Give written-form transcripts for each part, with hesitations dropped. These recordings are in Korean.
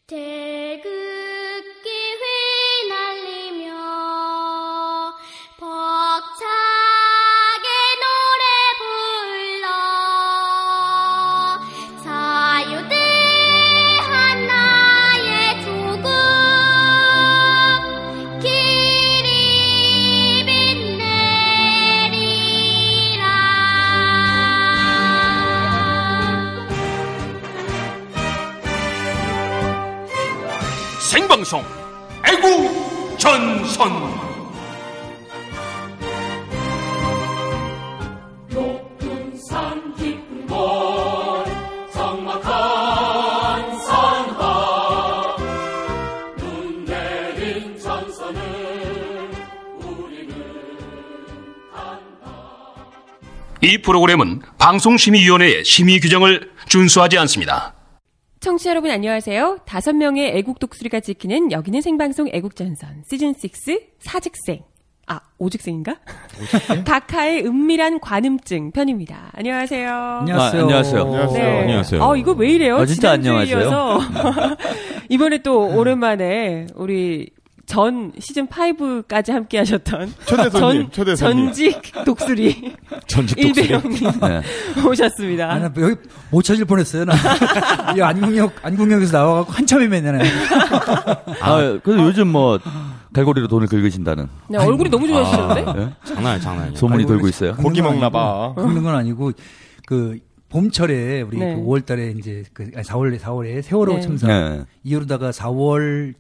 태극기 휘날리며 벅차게 노래 불러 자유대한 나의 조국 길이 빛내리라. 생방송 애국전선 높은 산 깊은 곳 적막한 산하 눈 내린 전선을 우리는 간다. 이 프로그램은 방송심의위원회의 심의 규정을 준수하지 않습니다. 청취자 여러분 안녕하세요. 5명의 애국 독수리가 지키는 여기는 생방송 애국전선 시즌6 사직생. 오직생인가? 각하의 은밀한 관음증 편입니다. 안녕하세요. 안녕하세요. 안녕하세요. 네. 안녕하세요. 이거 왜 이래요? 진짜 안녕하세요. 이번에 또 오랜만에 우리 시즌 5까지 함께 하셨던 초대 손님. 전직 독수리 일배영님 네. 오셨습니다. 나 여기 못 찾을 뻔했어요. 나 이 안국역에서 나와갖고 한참 헤매네. 그래도 요즘 갈고리로 돈을 긁으신다는. 네, 얼굴이 너무 좋아지셨는데? 네? 장난. 소문이 돌고 있어요. 고기 먹나 봐. 긁는 건 아니고 봄철에 우리 네. 5월달에 이제 4월에 세월호 네. 참사 네. 이후로다가 4월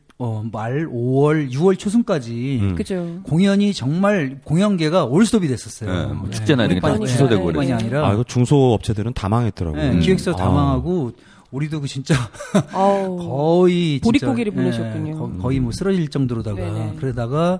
말 5월 6월 초순까지 그죠. 공연이 정말 공연계가 올스톱이 됐었어요. 네, 축제나 이런 게 다 취소되고 뿐만이 그래서. 아니라 이거 중소업체들은 다 망했더라고요. 네, 기획서 다 망하고 우리도 진짜 거의 보릿고기를 진짜, 보내셨군요. 거의 쓰러질 정도로다가 네네. 그러다가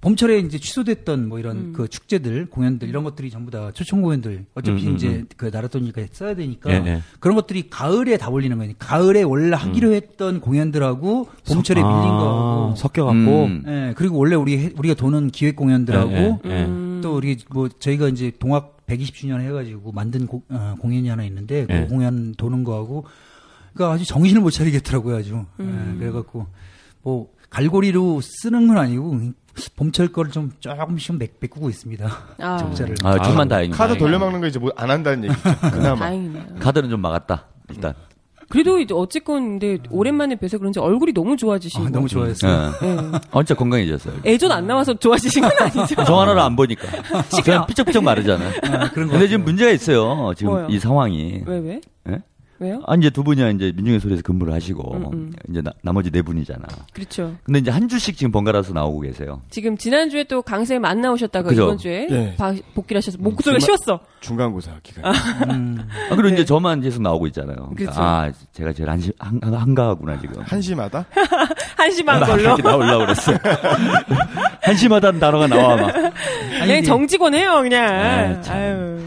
봄철에 이제 취소됐던 이런 축제들, 공연들 이런 것들이 전부 다 초청 공연들 어차피 이제 나라돈이니까 써야 되니까 예. 그런 것들이 가을에 다 올리는 거예요. 가을에 원래 하기로 했던 공연들하고 봄철에 밀린 거하고 섞여갖고. 예, 그리고 원래 우리가 도는 기획 공연들하고 또 우리 저희가 이제 동학 120주년 해가지고 만든 공연이 하나 있는데 그 공연 도는 거하고 그러니까 아주 정신을 못 차리겠더라고요, 아주. 예, 그래갖고 갈고리로 쓰는 건 아니고 봄철 거를 좀 조금씩 메꾸고 있습니다. 적자를. 정말 다행이다. 카드 돌려막는 거 이제 안 한다는 얘기죠. 그나마. 다행이네요. 카드는 좀 막았다. 일단. 그래도 이제 어쨌건 근데 오랜만에 뵈서 그런지 얼굴이 너무 좋아지신 거. 너무 좋아했어요. 네. 진짜 건강해졌어요. 애전 안 나와서 좋아지신 건 아니죠? 정 하나를 안 보니까. 그냥 삐쩍삐쩍 마르잖아요. 근데 지금 문제가 있어요. 지금 뭐요? 이 상황이. 왜? 네? 왜요? 이제 두 분이 이제 민중의 소리에서 근무를 하시고 이제 나머지 네 분이잖아. 그렇죠. 근데 이제 한 주씩 지금 번갈아서 나오고 계세요. 지금 지난주에 또 강쌤 안 나오셨다가 그죠? 이번 주에 네. 복귀를 하셔서 목소리가 쉬었어. 중간고사 기간. 그리고 네. 이제 저만 계속 나오고 있잖아요. 그렇죠. 제가 제일 한가하구나 지금. 한심하다? 한심한 걸로. 나오려고 그랬어요. 한심하다는 단어가 나와 막. 그냥 정직원 해요 그냥.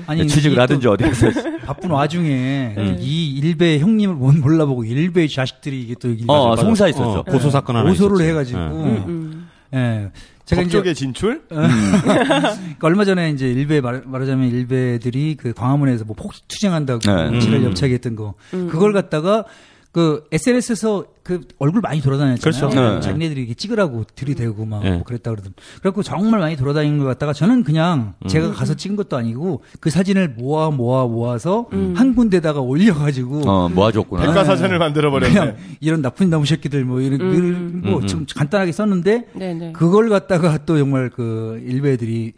아니, 취직을 하든지 어디 가서. 바쁜 와중에 이 일베 형님을 몰라보고 일베 자식들이 이게 또 송사했었죠. 고소 사건 하나 고소를 있었지. 해가지고 예. 제가 법조계 이제 진출? 그러니까 얼마 전에 이제 일베 말하자면 일베들이 광화문에서 폭 투쟁한다고 지랄 옆차게 했던 거 그걸 갖다가 SNS에서 얼굴 많이 돌아다녔잖아요. 그렇죠. 자기네들이 이렇게 찍으라고 들이대고 막 그랬다 그러던. 그래갖고 정말 많이 돌아다니는 것 같다가 저는 그냥 제가 가서 찍은 것도 아니고 그 사진을 모아서 한 군데다가 올려가지고. 모아줬구나. 백과사전을 만들어버렸네. 그냥 이런 나쁜 나무 새끼들 좀 간단하게 썼는데 네네. 그걸 갖다가 또 정말 일베들이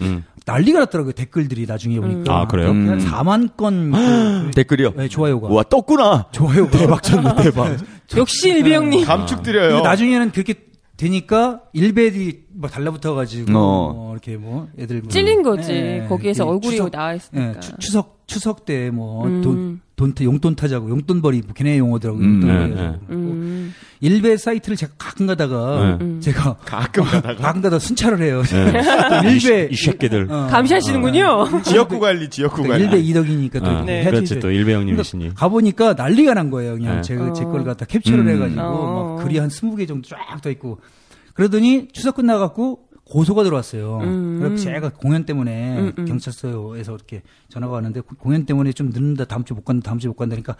난리가 났더라고요. 댓글들이 나중에 보니까. 아, 그래요? 한 4만 건 댓글이요? 네, 좋아요가. 와, 떴구나. 좋아요가. 대박 쳤네, 대박. 역시 일배 형님. 감축드려요. 나중에는 그렇게 되니까 일베들이 달라붙어가지고 이렇게 애들 찔린 거지. 거기에서 얼굴이 나와 있으니까. 추석 때 용돈 타자고 용돈벌이 걔네 용어더라고. 일베 사이트를 제가 가끔 가다가 가끔 가다가 순찰을 해요. 일베 이 새끼들 감시하시는군요. 지역구 관리. 일베 이덕이니까 또 해야지. 그렇지 또 일베 형님이시니. 가보니까 난리가 난 거예요. 그냥 제 걸 갖다 캡처를 해가지고 막 글이 한 20개 정도 쫙 떠 있고 그러더니 추석 끝나갖고 고소가 들어왔어요. 그래서 제가 공연 때문에 경찰서에서 이렇게 전화가 왔는데 공연 때문에 좀 늦는다, 다음 주 못 간다, 다음 주 못 간다니까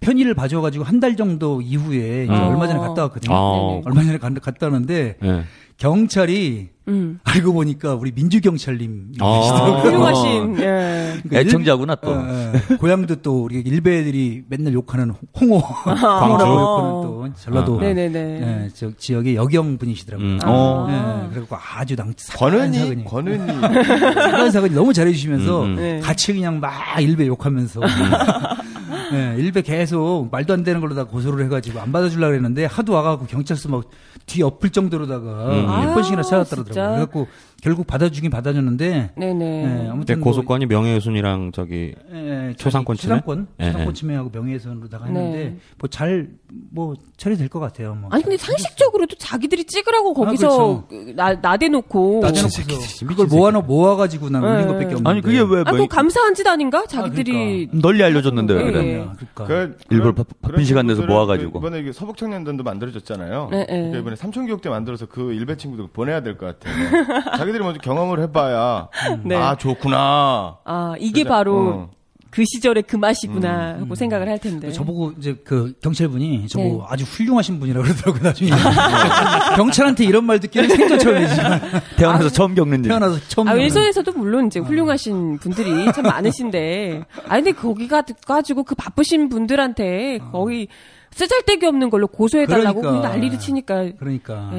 편의를 봐줘가지고 한 달 정도 이후에 이제 얼마 전에 갔다 왔거든요. 얼마 전에 갔다 왔는데 경찰이 알고 보니까 우리 민주경찰님 훌륭하신 그러니까 애청자구나 또. 고향도 또 우리 일베들이 맨날 욕하는 홍어라고 욕하는 또 전라도 네네네. 저 지역의 여경 분이시더라고요. 그리고 아주 권은희 사근사근이 너무 잘해주시면서 같이 그냥 막 일베 욕하면서 일베 계속 말도 안 되는 걸로다 고소를 해가지고 안 받아주려고 그랬는데 하도 와가지고 경찰서 막 뒤 엎을 정도로다가 몇 번씩이나 찾았더라고요. 그래갖고 결국 받아주긴 받아줬는데 아무튼 고소권이 명예훼손이랑 저기 초상권 침해? 초상권 침해하고 명예훼손으로다가 했는데 뭐 잘 처리될 것 같아요. 뭐. 아니 근데 상식적으로도 자기들이 찍으라고 거기서 나대놓고 그걸 모아가지고 난 올린 것밖에 없는데. 아니 그게 왜? 그거 감사한 짓 아닌가? 자기들이 그러니까. 널리 알려줬는데 왜 그래? 그러니까. 일부러 바쁜 시간 내서 모아가지고. 이번에 이게 서북청년단도 만들어졌잖아요. 그러니까 이번에 삼천교육대 만들어서 그 일베 친구들 보내야 될 것 같아요. 자기들이 먼저 경험을 해봐야 아 좋구나. 아 이게 바로 그 시절의 그 맛이구나 하고 생각을 할 텐데. 저보고 이제 그 경찰분이 저보고 아주 훌륭하신 분이라고 그러더라고요, 나중에. 경찰한테 이런 말 듣기는 생전 처음이지만. 태어나서 처음 겪는 일. 태어나서 처음. 일선에서도 물론 이제 훌륭하신 분들이 참 많으신데. 근데 거기가 가지고 그 바쁘신 분들한테 거의 쓰잘데기 없는 걸로 고소해달라고 난리를 치니까. 그러니까.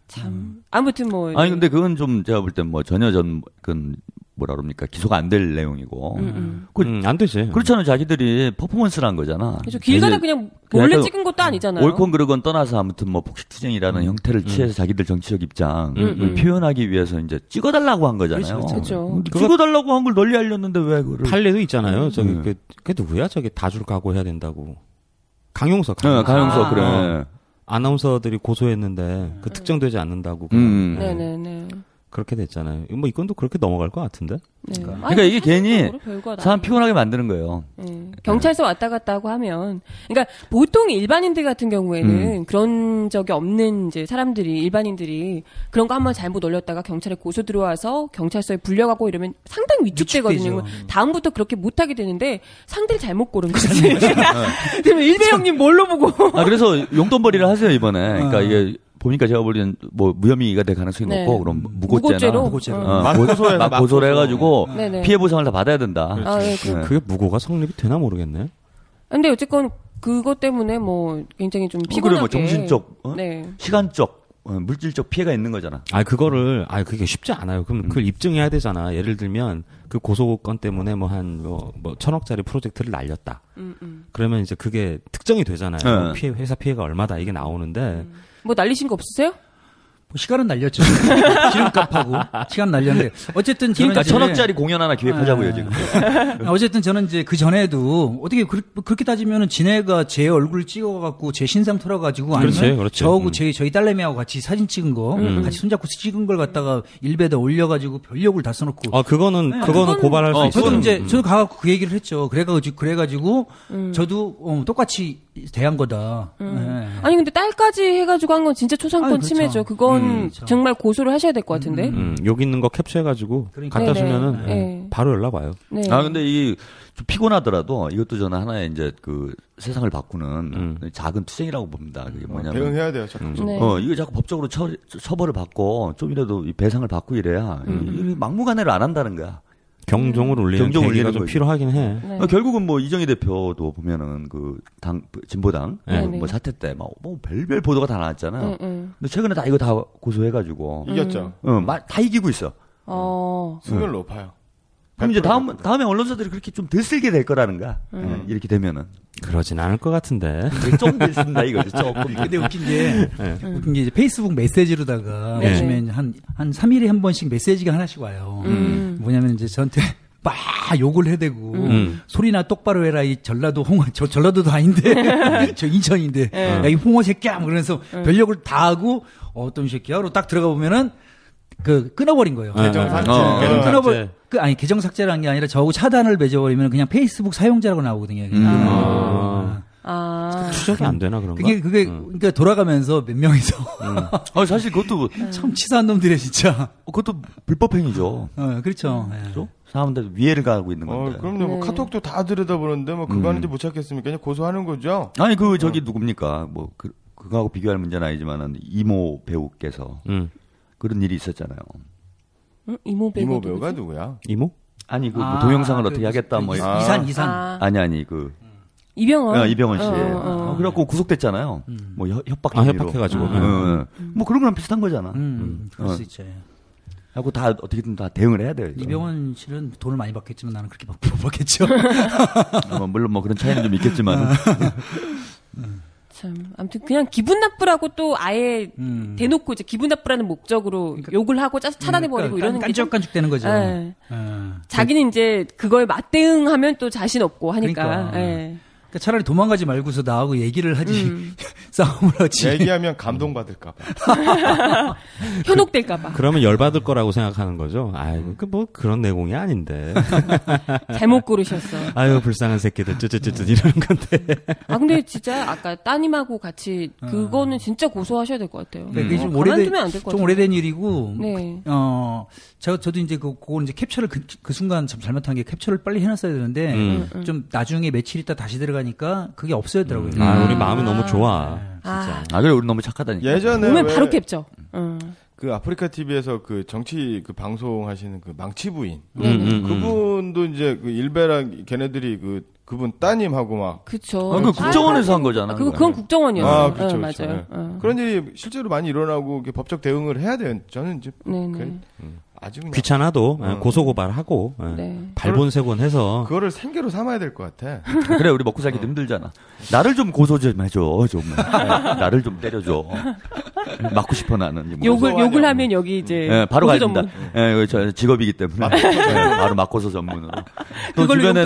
참. 아무튼 뭐. 아니, 근데 그건 좀 제가 볼 땐 뭐 전혀 뭐라 그럽니까? 기소가 안 될 내용이고. 안 되지. 그렇잖아요. 자기들이 퍼포먼스를 한 거잖아. 그렇죠. 길 가다 그냥 몰래 찍은 것도 아니잖아요. 옳건 그르건 떠나서 아무튼 뭐 폭식투쟁이라는 형태를 취해서 자기들 정치적 입장을 표현하기 위해서 이제 찍어달라고 한 거잖아요. 그렇죠. 찍어달라고 한 걸 널리 알렸는데 왜 그걸. 판례도 있잖아요. 저기 그게 누구야? 저기 다줄 각오해야 된다고. 강용석. 강용석 그래. 아나운서들이 고소했는데 그 특정되지 않는다고. 네네네. 그렇게 됐잖아요. 뭐 이건도 그렇게 넘어갈 것 같은데. 그러니까 이게 괜히 사람 피곤하게 만드는 거예요. 경찰서 왔다 갔다 하고 하면, 그러니까 보통 일반인들 같은 경우에는 그런 적이 없는 이제 사람들이 일반인들이 그런 거 한번 잘못 올렸다가 경찰에 고소 들어와서 경찰서에 불려가고 이러면 상당히 위축되거든요. 다음부터 그렇게 못하게 되는데 상대를 잘못 고른 거지. 그러면 일배 형님 뭘로 보고? 그래서 용돈벌이를 하세요 이번에. 그러니까 이게. 보니까 제가 보기엔 뭐 무혐의가 될 가능성이 높고 그럼 무고죄로 고소를 해가지고 피해 보상을 다 받아야 된다. 그게 무고가 성립이 되나 모르겠네. 근데 어쨌건 그것 때문에 뭐 굉장히 좀 피곤하게. 그래 뭐 정신적, 시간적, 물질적 피해가 있는 거잖아. 그게 쉽지 않아요. 그럼 그걸 입증해야 되잖아. 예를 들면 그 고소건 때문에 뭐 1,000억짜리 프로젝트를 날렸다. 그러면 이제 그게 특정이 되잖아요. 회사 피해가 얼마다 이게 나오는데. 뭐 날리신 거 없으세요? 시간은 날렸죠. 기름값하고 시간 날렸는데 어쨌든 저는 1,000억짜리 공연 하나 기획하자고요 지금. 어쨌든 저는 이제 그 전에도 어떻게 그렇게 따지면은 지네가 제 얼굴 찍어갖고 제 신상 털어가지고 아니면 그렇지. 저하고 저희 딸내미하고 같이 사진 찍은 거 같이 손잡고 찍은 걸 갖다가 일베에다 올려가지고 별욕을 다 써놓고. 그거는 고발할 수 있어요. 저도 이제 저도 가갖고 그 얘기를 했죠. 그래가지고 저도 똑같이 대한 거다. 아니 근데 딸까지 해가지고 한 건 진짜 초상권 침해죠. 그건 정말 고소를 하셔야 될 것 같은데. 여기 있는 거 캡처해가지고 갖다 주면은 바로 연락 와요. 근데 이 좀 피곤하더라도 이것도 저는 하나의 이제 그 세상을 바꾸는 작은 투쟁이라고 봅니다. 그게 뭐냐면 대응해야 돼요. 이거 자꾸 법적으로 처벌을 받고 좀이라도 이 배상을 받고 이래야 막무가내로 안 한다는 거야. 경종을 울리는 계기가 좀 필요하긴 해. 결국은 뭐 이정희 대표도 보면은 그 진보당 뭐 사태 때 뭐 별별 보도가 다 나왔잖아요. 근데 최근에 다 이거 다 고소해가지고 이겼죠. 다 이기고 있어. 승률 높아요. 그럼 이제 다음에 언론사들이 그렇게 좀 들쓸게 될 거라는 거야. 이렇게 되면은. 그러진 않을 것 같은데. 좀 들쓴다 이거지, 조금. 근데 웃긴 게 이제 페이스북 메시지로다가 요즘엔 한 3일에 한 번씩 메시지가 하나씩 와요. 뭐냐면 이제 저한테 막 욕을 해대고 소리나 똑바로 해라 이 전라도도 아닌데 저 인천인데 야 이 홍어 새끼야 그러면서 별욕을 다 하고 어떤 새끼야로 딱 들어가 보면은 끊어버린 거예요. 계정 삭제. 계정 삭제라는 게 아니라 저하고 차단을 맺어버리면 그냥 페이스북 사용자라고 나오거든요. 추적이 안 되나 그런가? 그게 그러니까 돌아가면서 몇 명이서. 사실 그것도 참 치사한 놈들이야 진짜. 그것도 불법행위죠. 그렇죠. 그렇죠? 사람들 위해를 가하고 있는 건데. 그럼요. 뭐 카톡도 다 들여다보는데 뭐 그거 하는지 못 찾겠습니까? 그냥 고소하는 거죠. 아니 저기 누굽니까? 뭐 그거하고 비교할 문제는 아니지만은 이모 배우께서 그런 일이 있었잖아요. 이모 배우가 누구야? 이모? 아니 뭐 동영상을 어떻게 하겠다 뭐 이산 아니 이병헌 씨. 그래갖고 구속됐잖아요. 뭐 협박해가지고. 뭐 그런 거랑 비슷한 거잖아. 그럴 수 있죠. 하고 다 어떻게든 다 대응을 해야 돼요. 이병헌 씨는 돈을 많이 받겠지만 나는 그렇게 못 받겠죠. 물론 뭐 그런 차이는 좀 있겠지만. 참 아무튼 그냥 기분 나쁘라고 또 아예 대놓고 이제 기분 나쁘라는 목적으로 그러니까, 욕을 하고 차단해버리고 이러는 게 깐죽깐죽 되는 거죠. 자기는 이제 그거에 맞대응하면 또 자신 없고 하니까. 그러니까 차라리 도망가지 말고서 나하고 얘기를 하지 싸움을 하지. 얘기하면 감동받을까봐. 현혹될까봐. 그러면 열받을 거라고 생각하는 거죠. 뭐 그런 내공이 아닌데. 잘못 고르셨어. 아유 불쌍한 새끼들 쯧쯧쯧 이러는 건데. 근데 진짜 아까 따님하고 같이 그거는 진짜 고소하셔야 될 것 같아요. 네, 좀 가만두면 안 될 것 같아요. 좀 오래된 일이고. 네. 저도 이제 그걸 이제 캡처를 그 순간 참 잘못한 게 캡처를 빨리 해놨어야 되는데 좀 나중에 며칠 있다 다시 들어가니까 그게 없어졌더라고요. 우리 마음이 너무 좋아. 진짜. 그래 우리 너무 착하다니까. 예전에 오면 바로 캡처. 그 아프리카 TV에서 그 정치 그 방송하시는 그 망치 부인 그분도 이제 그 일베랑 걔네들이 그분 따님하고 막 그쵸. 그 국정원에서 한 거잖아. 그건 국정원이었어요. 그렇죠, 맞아요. 그런 일이 실제로 많이 일어나고 법적 대응을 해야 돼요. 저는 이제 아주 그냥 귀찮아도 고소고발하고 발본색원해서 그거를 생계로 삼아야 될 것 같아. 그래 우리 먹고 살기도 힘들잖아. 나를 좀 고소 좀 해줘 좀. 나를 좀 때려줘. 맞고 싶어 나는. 욕을 하면 여기 이제 바로 가진다. 저 직업이기 때문에 바로 맞고서 전문으로. 또 주변에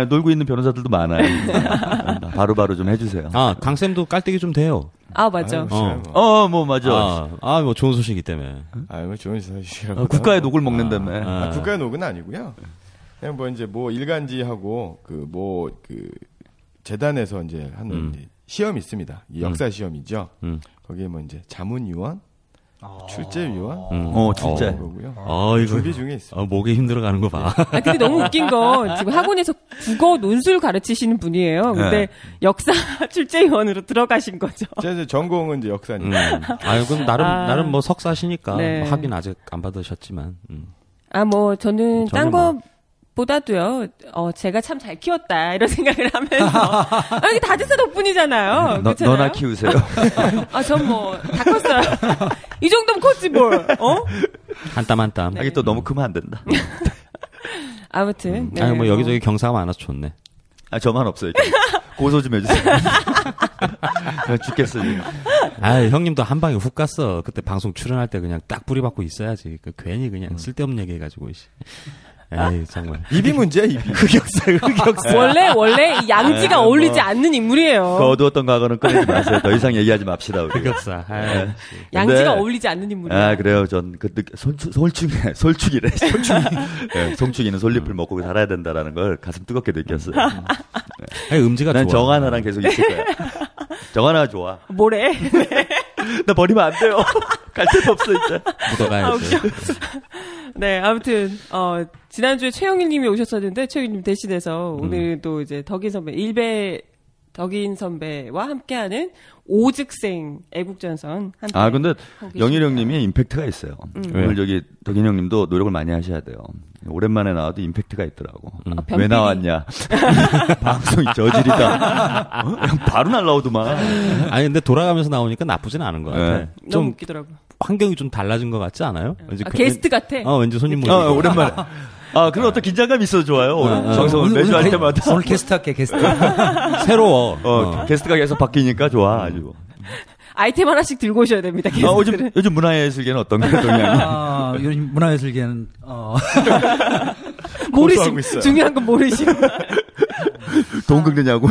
놀고 있는 변호사들도 많아요. 바로 좀 해주세요. 강쌤도 깔때기 좀 돼요. 맞아. 뭐 맞아. 뭐 좋은 소식이기 때문에. 뭐 좋은 소식이라고. 국가의 녹을 먹는다며. 국가의 녹은 아니고요. 그냥 뭐 이제 뭐 일간지하고 재단에서 이제 하는 시험이 있습니다. 역사 시험이죠. 거기에 뭐 이제 자문위원, 출제위원, 출제. 거고요. 준비 중에 있어요. 목에 힘들어가는 거 봐. 근데 너무 웃긴 건 지금 학원에서 국어 논술 가르치시는 분이에요. 근데 역사 출제위원으로 들어가신 거죠. 제 전공은 이제 역사니까. 그럼 나름 뭐 석사시니까 학위는 아직 안 받으셨지만. 뭐 저는 딴 거보다도요. 제가 참 잘 키웠다 이런 생각을 하면서 이게 다지사 덕분이잖아요. 너나 키우세요. 전 뭐 다 컸어요. 이 정도면 컸지 뭘. 한 땀 한 땀. 또 너무 크면 안 된다. 아무튼. 뭐 여기저기 경사가 많아서 좋네. 저만 없어요. 고소 좀 해주세요. 죽겠어 지금. 형님도 한 방에 훅 갔어. 그때 방송 출연할 때 그냥 딱 뿌리 받고 있어야지. 괜히 그냥 쓸데없는 얘기 해가지고. 정말. 입이 문제야, 입이. 흑역사. 원래 이 양지가 어울리지 않는 인물이에요. 그 어두웠던 과거는 꺼내지 마세요. 더 이상 얘기하지 맙시다, 우리. 흑역사. 양지가 어울리지 않는 인물이에요. 그래요. 전 솔축이래. 송축이는 솔잎을 먹고 살아야 된다라는 걸 가슴 뜨겁게 느꼈어요. 음지가 난 좋아. 정하나랑 계속 있을 거야. 정하나가 좋아. 뭐래? 나 버리면 안 돼요. 갈 데도 없어, 이제. 묻어가야지. 네, 아무튼, 지난주에 최영일 님이 오셨었는데, 최영일 님 대신해서 오늘도 이제 일베 덕인 선배와 함께하는 오즉생 애국전선. 근데 영일 형님이 임팩트가 있어요. 오늘 저기 덕인 형님도 노력을 많이 하셔야 돼요. 오랜만에 나와도 임팩트가 있더라고. 왜 나왔냐. 방송이 저질이다. 바로 날라오더만. 근데 돌아가면서 나오니까 나쁘진 않은 것 같아. 너무 웃기더라고. 환경이 좀 달라진 것 같지 않아요? 게스트 같아. 왠지 손님 모시고. 오랜만에. 그런 어떤 긴장감이 있어 좋아요. 방송을 매주 할 때마다. 오늘 게스트 할게, 게스트. 새로워. 게스트가 계속 바뀌니까 좋아, 아주. 아이템 하나씩 들고 오셔야 됩니다, 게스트들은. 요즘 문화예술계는 어떤 거예요, 동양이? 요즘 문화예술계는, 모르심. 중요한 건 모르심. 돈 긁느냐고.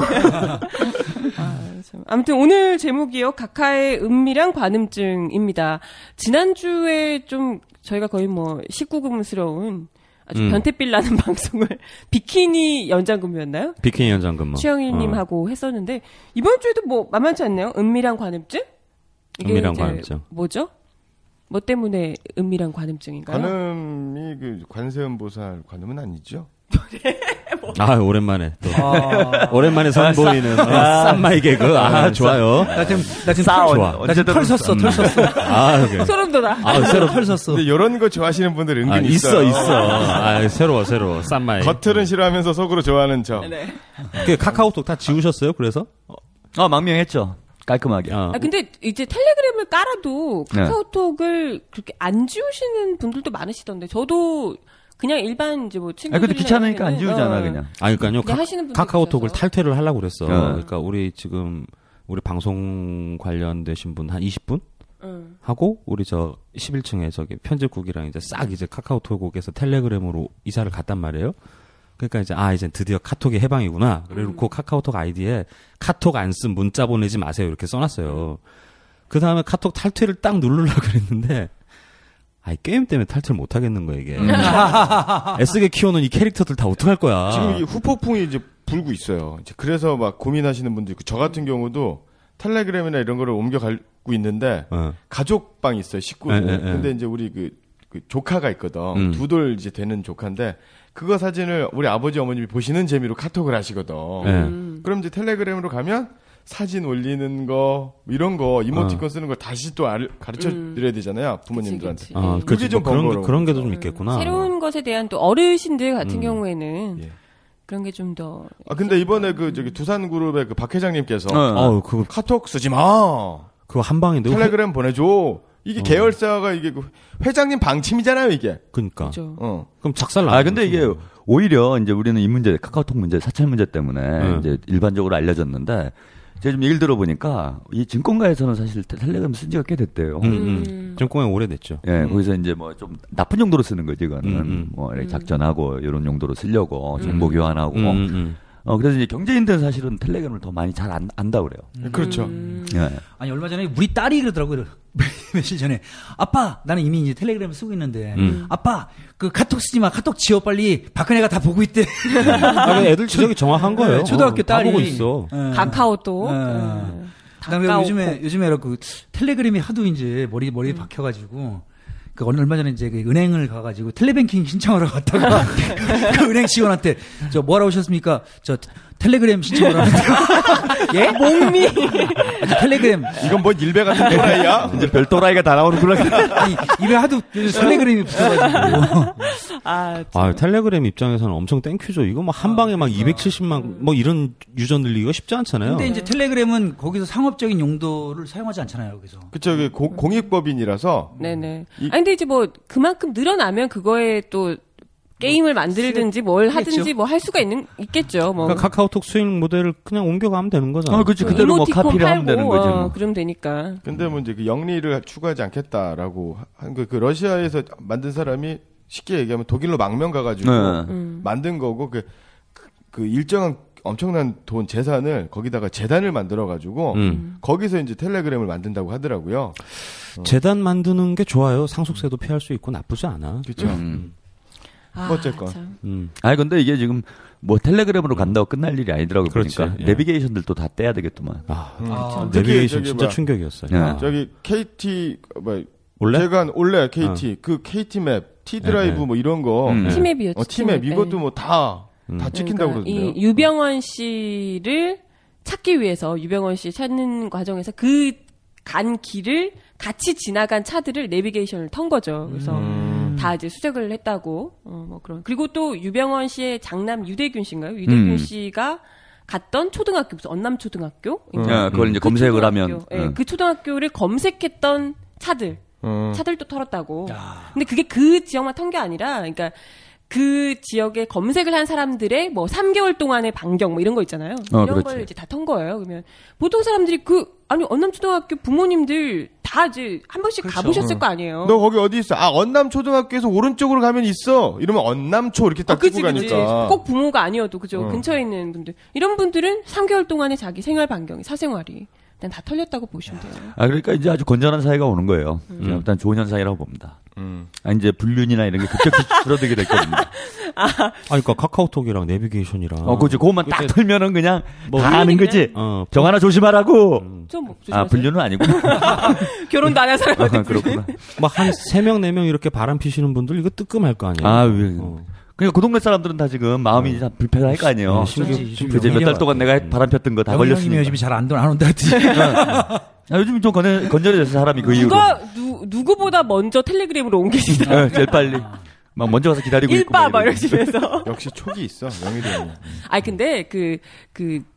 아무튼 오늘 제목이요. 각하의 은밀한 관음증입니다. 지난주에 좀 저희가 거의 뭐 19금스러운 아주 변태빌 나는 방송을 비키니 연장근무였나요? 비키니 연장근무. 최영일님하고 했었는데 이번 주에도 뭐 만만치 않네요. 은밀한 관음증? 이게 은밀한 관음증. 뭐죠? 뭐 때문에 은밀한 관음증인가요? 관음이 그 관세음보살 관음은 아니죠? 아, 오랜만에 또. 오랜만에 선보이는 쌈마이 개그. 좋아요. 나 지금 좋아. 나 지금 털 섰어. 오케이. 소름 돋아. 새로 털 섰어. 근데 이런 거 좋아하시는 분들 은근히 있어. 있어요. 새로워. 쌈마이. 겉으로는 싫어하면서 속으로 좋아하는 저. 네. 그 카카오톡 다 지우셨어요? 그래서? 망명했죠. 깔끔하게. 근데 이제 텔레그램을 깔아도 카카오톡을 그렇게 안 지우시는 분들도 많으시던데 저도 그냥 일반 이제 뭐 친구들. 근데 귀찮으니까 안 지우잖아 그냥. 그러니까요. 카카오톡을 있어서. 탈퇴를 하려고 그랬어. 그러니까 우리 방송 관련되신 분 한 20분? 하고 우리 저 11층에 저기 편집국이랑 이제 싹 이제 카카오톡에서 텔레그램으로 이사를 갔단 말이에요. 그러니까 이제 드디어 카톡이 해방이구나. 그리고 그 카카오톡 아이디에 카톡 안 쓴 문자 보내지 마세요 이렇게 써놨어요. 그 다음에 카톡 탈퇴를 딱 누르려고 그랬는데 게임 때문에 탈퇴를 못 하겠는 거야 이게. 애쓰게 키워놓은 이 캐릭터들 다 어떡할 거야. 지금 이 후폭풍이 이제 불고 있어요. 이제 그래서 막 고민하시는 분도 있고 저 같은 경우도 텔레그램이나 이런 거를 옮겨가고 있는데 가족방이 있어요 식구들. 근데 이제 우리 그 조카가 있거든. 두 돌 이제 되는 조카인데 그거 사진을 우리 아버지 어머님이 보시는 재미로 카톡을 하시거든. 그럼 이제 텔레그램으로 가면 사진 올리는 거 이런 거 이모티콘 쓰는 거 다시 또 가르쳐 드려야 되잖아요 부모님들한테. 그게 좀 그런 게 좀 있겠구나. 새로운 것에 대한 또 어르신들 같은 경우에는 그런 게 좀 더. 근데 이번에 저기 두산 그룹의 그 박 회장님께서 카톡 쓰지 마. 그거 한 방인데 텔레그램 보내줘. 이게 계열사가 이게 회장님 방침이잖아요, 이게. 그러니까. 그렇죠. 그럼 작살 나. 근데 이게 오히려 이제 우리는 이 문제, 카카오톡 문제, 사찰 문제 때문에 이제 일반적으로 알려졌는데 제가 좀 얘기를 들어보니까 이 증권가에서는 사실 텔레그램 쓴 지가 꽤 됐대요. 증권가 오래됐죠. 거기서 이제 뭐 좀 나쁜 용도로 쓰는 거지, 이거는. 뭐 이렇게 작전하고 이런 용도로 쓰려고 정보 교환하고. 그래서 이제 경제인들은 사실은 텔레그램을 더 많이 잘 안다 그래요. 그렇죠. 아니 얼마 전에 우리 딸이 그러더라고요. 며칠 전에 아빠 나는 이미 이제 텔레그램을 쓰고 있는데 아빠 그 카톡 쓰지 마 카톡 지워 빨리 박근혜가 다 보고 있대. 애들 지적이 정확한 거예요. 초등학교 딸이 다 보고 있어. 카카오톡. 그다음에 요즘에 그 텔레그램이 하도 이제 머리에 박혀가지고. 그 얼마 전에 이제 그 은행을 가가지고 텔레뱅킹 신청하러 갔다가 그 은행 직원한테 저 뭐하러 오셨습니까? 저 텔레그램 신청하러 하는데 예? 목미 텔레그램 이건 뭐 일배 같은 또라이야? 이제 별 또라이가 다 나오는구나. 아니 입에 하도 텔레그램이 붙어가지고 텔레그램 입장에서는 엄청 땡큐죠. 이거 뭐 한 방에 막 270만 뭐 이런 유저 늘리기가 쉽지 않잖아요. 근데 이제 텔레그램은 거기서 상업적인 용도를 사용하지 않잖아요. 그래서 그쵸. 공익법인이라서. 네네. 근데 이제 뭐 그만큼 늘어나면 그거에 또 게임을 만들든지 뭘 하든지 뭐 할 수가 있겠죠. 뭐. 그러니까 카카오톡 수익 모델을 그냥 옮겨가면 되는 거잖아. 그렇지. 그대로 뭐 카피를 하면 되는 거지. 뭐. 그러면 되니까. 근데 뭐 이제 그 영리를 추구하지 않겠다라고 한 그 러시아에서 만든 사람이 쉽게 얘기하면 독일로 망명 가가지고 만든 거고 그 일정한 엄청난 돈 재산을 거기다가 재단을 만들어가지고 거기서 이제 텔레그램을 만든다고 하더라고요. 재단 만드는 게 좋아요. 상속세도 피할 수 있고 나쁘지 않아. 그렇죠. 어쨌건. 근데 이게 지금 뭐 텔레그램으로 간다고 끝날 일이 아니더라고요. 그러니까 내비게이션들도 다 떼야 되겠더만. 내비게이션 진짜 충격이었어요. 저기 KT 원래? 제가 원래 KT 그 KT 맵, T 드라이브 뭐 이런 거 T맵이었죠. T맵 이것도 뭐 다 찍힌다고 그러던데요. 이 유병원 씨를 찾기 위해서 유병원 씨 찾는 과정에서 그 간 길을 같이 지나간 차들을 내비게이션을 턴 거죠. 그래서 다 이제 수색을 했다고 뭐 그런. 그리고 또 유병원 씨의 장남 유대균 씨인가요? 유대균 씨가 갔던 초등학교 무슨 언남초등학교? 그걸 이제 검색을 하면 그 초등학교를 검색했던 차들도 털었다고. 근데 그게 그 지역만 턴 게 아니라, 그러니까 그 지역에 검색을 한 사람들의 뭐 3개월 동안의 반경 뭐 이런 거 있잖아요. 이런 걸 이제 다 턴 거예요. 그러면 보통 사람들이 언남초등학교 부모님들 다 이제 한 번씩 가보셨을 거 아니에요. 너 거기 어디 있어? 언남초등학교에서 오른쪽으로 가면 있어. 이러면 언남초 이렇게 딱 찍고 가니까. 꼭 부모가 아니어도 그죠. 근처에 있는 분들. 이런 분들은 3개월 동안의 자기 생활 반경이 사생활이 일단 다 털렸다고 보시면 돼요. 그러니까 이제 아주 건전한 사회가 오는 거예요. 일단 좋은 현상이라고 봅니다. 이제 불륜이나 이런 게 급격히 줄어들게 됐거든요. 그러니까 카카오톡이랑 내비게이션이랑. 그죠. 그것만 딱 털면은 그냥 뭐 다 아는 거지. 정 하나 조심하라고. 좀 불륜은 아니고. 결혼도 안 한 사람한테 그렇구나. 막 한 3명, 4명 이렇게 바람 피시는 분들 이거 뜨끔할 거 아니에요. 그러니까 그 동네 사람들은 다 지금 마음이 다 불편할 거 아니에요. 그제 몇 달 동안 내가 바람 폈던 거 다 걸렸으니까. 요즘이 잘 안 온다 했지. 요즘 좀 건전해져서 사람이 그 이후로. 누구보다 먼저 텔레그램으로 옮기시더라고요. 제일 빨리. 막 먼저 가서 기다리고 있고. 일바 막 이러시면서. 역시 촉이 있어, 영일이 형이. 근데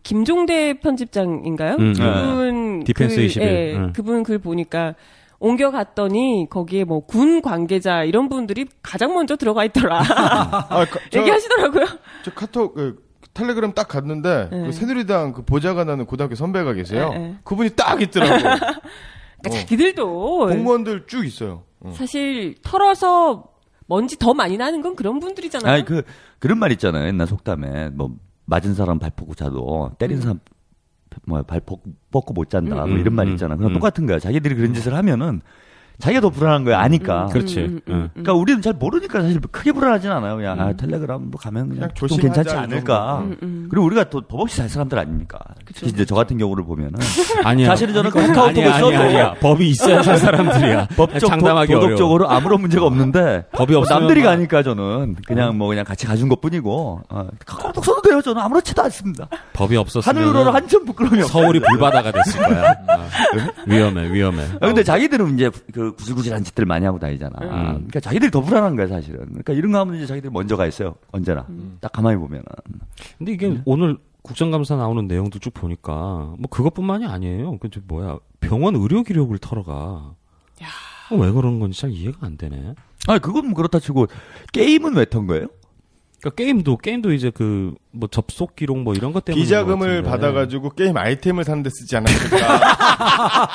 김종대 편집장인가요? 그분. 디펜스 21. 그분 글 보니까 옮겨갔더니 거기에 뭐 군 관계자 이런 분들이 가장 먼저 들어가 있더라. 얘기하시더라고요. 저 카톡, 텔레그램 딱 갔는데, 그 새누리당 그 보좌관 하는 고등학교 선배가 계세요. 그분이 딱 있더라고요. 자기들도. 공무원들 쭉 있어요. 사실 털어서 먼지 더 많이 나는 건 그런 분들이잖아요. 그런 말 있잖아요. 옛날 속담에, 뭐, 맞은 사람 발 뻗고 자도, 때린 사람, 발 뻗고 못 잔다. 뭐 이런 말 있잖아. 그냥 똑같은 거야. 자기들이 그런 짓을 하면은, 자기가 더 불안한 거야. 아니까. 그렇지. 그러니까 우리는 잘 모르니까 사실 크게 불안하진 않아요. 야, 텔레그램 가면 그냥 좀 괜찮지 않을까. 그리고 우리가 또 법 없이 살 사람들 아닙니까? 특히 이제 저 같은 경우를 보면은. 아니야. 사실은 저는 카카오톡을 써도 법이 있어야 살 사람들이야. 법적, 도덕적으로 아무런 문제가 없는데. 법이 없으면 남들이 가니까 저는 그냥 그냥 같이 가준 것 뿐이고. 카카오톡 써도 돼요. 저는 아무렇지도 않습니다. 법이 없었으면. 하늘으로 한점 부끄러움이 없어요. 서울이 불바다가 됐을 거야. 위험해. 근데 자기들은 이제 구질구질한 짓들 많이 하고 다니잖아. 그러니까 자기들이 더 불안한 거야, 사실은. 그러니까 이런 거 하면 이제 자기들이 먼저 가 있어요. 언제나. 딱 가만히 보면은. 근데 이게 오늘 국정감사 나오는 내용도 쭉 보니까 뭐 그것뿐만이 아니에요. 병원 의료 기록을 털어가. 왜 그런 건지 잘 이해가 안 되네. 그건 그렇다 치고 게임은 왜 턴 거예요? 그러니까 게임도 이제 뭐 접속 기록 뭐 이런 것 때문에 비자금을 받아가지고 게임 아이템을 사는데 쓰지 않았을까?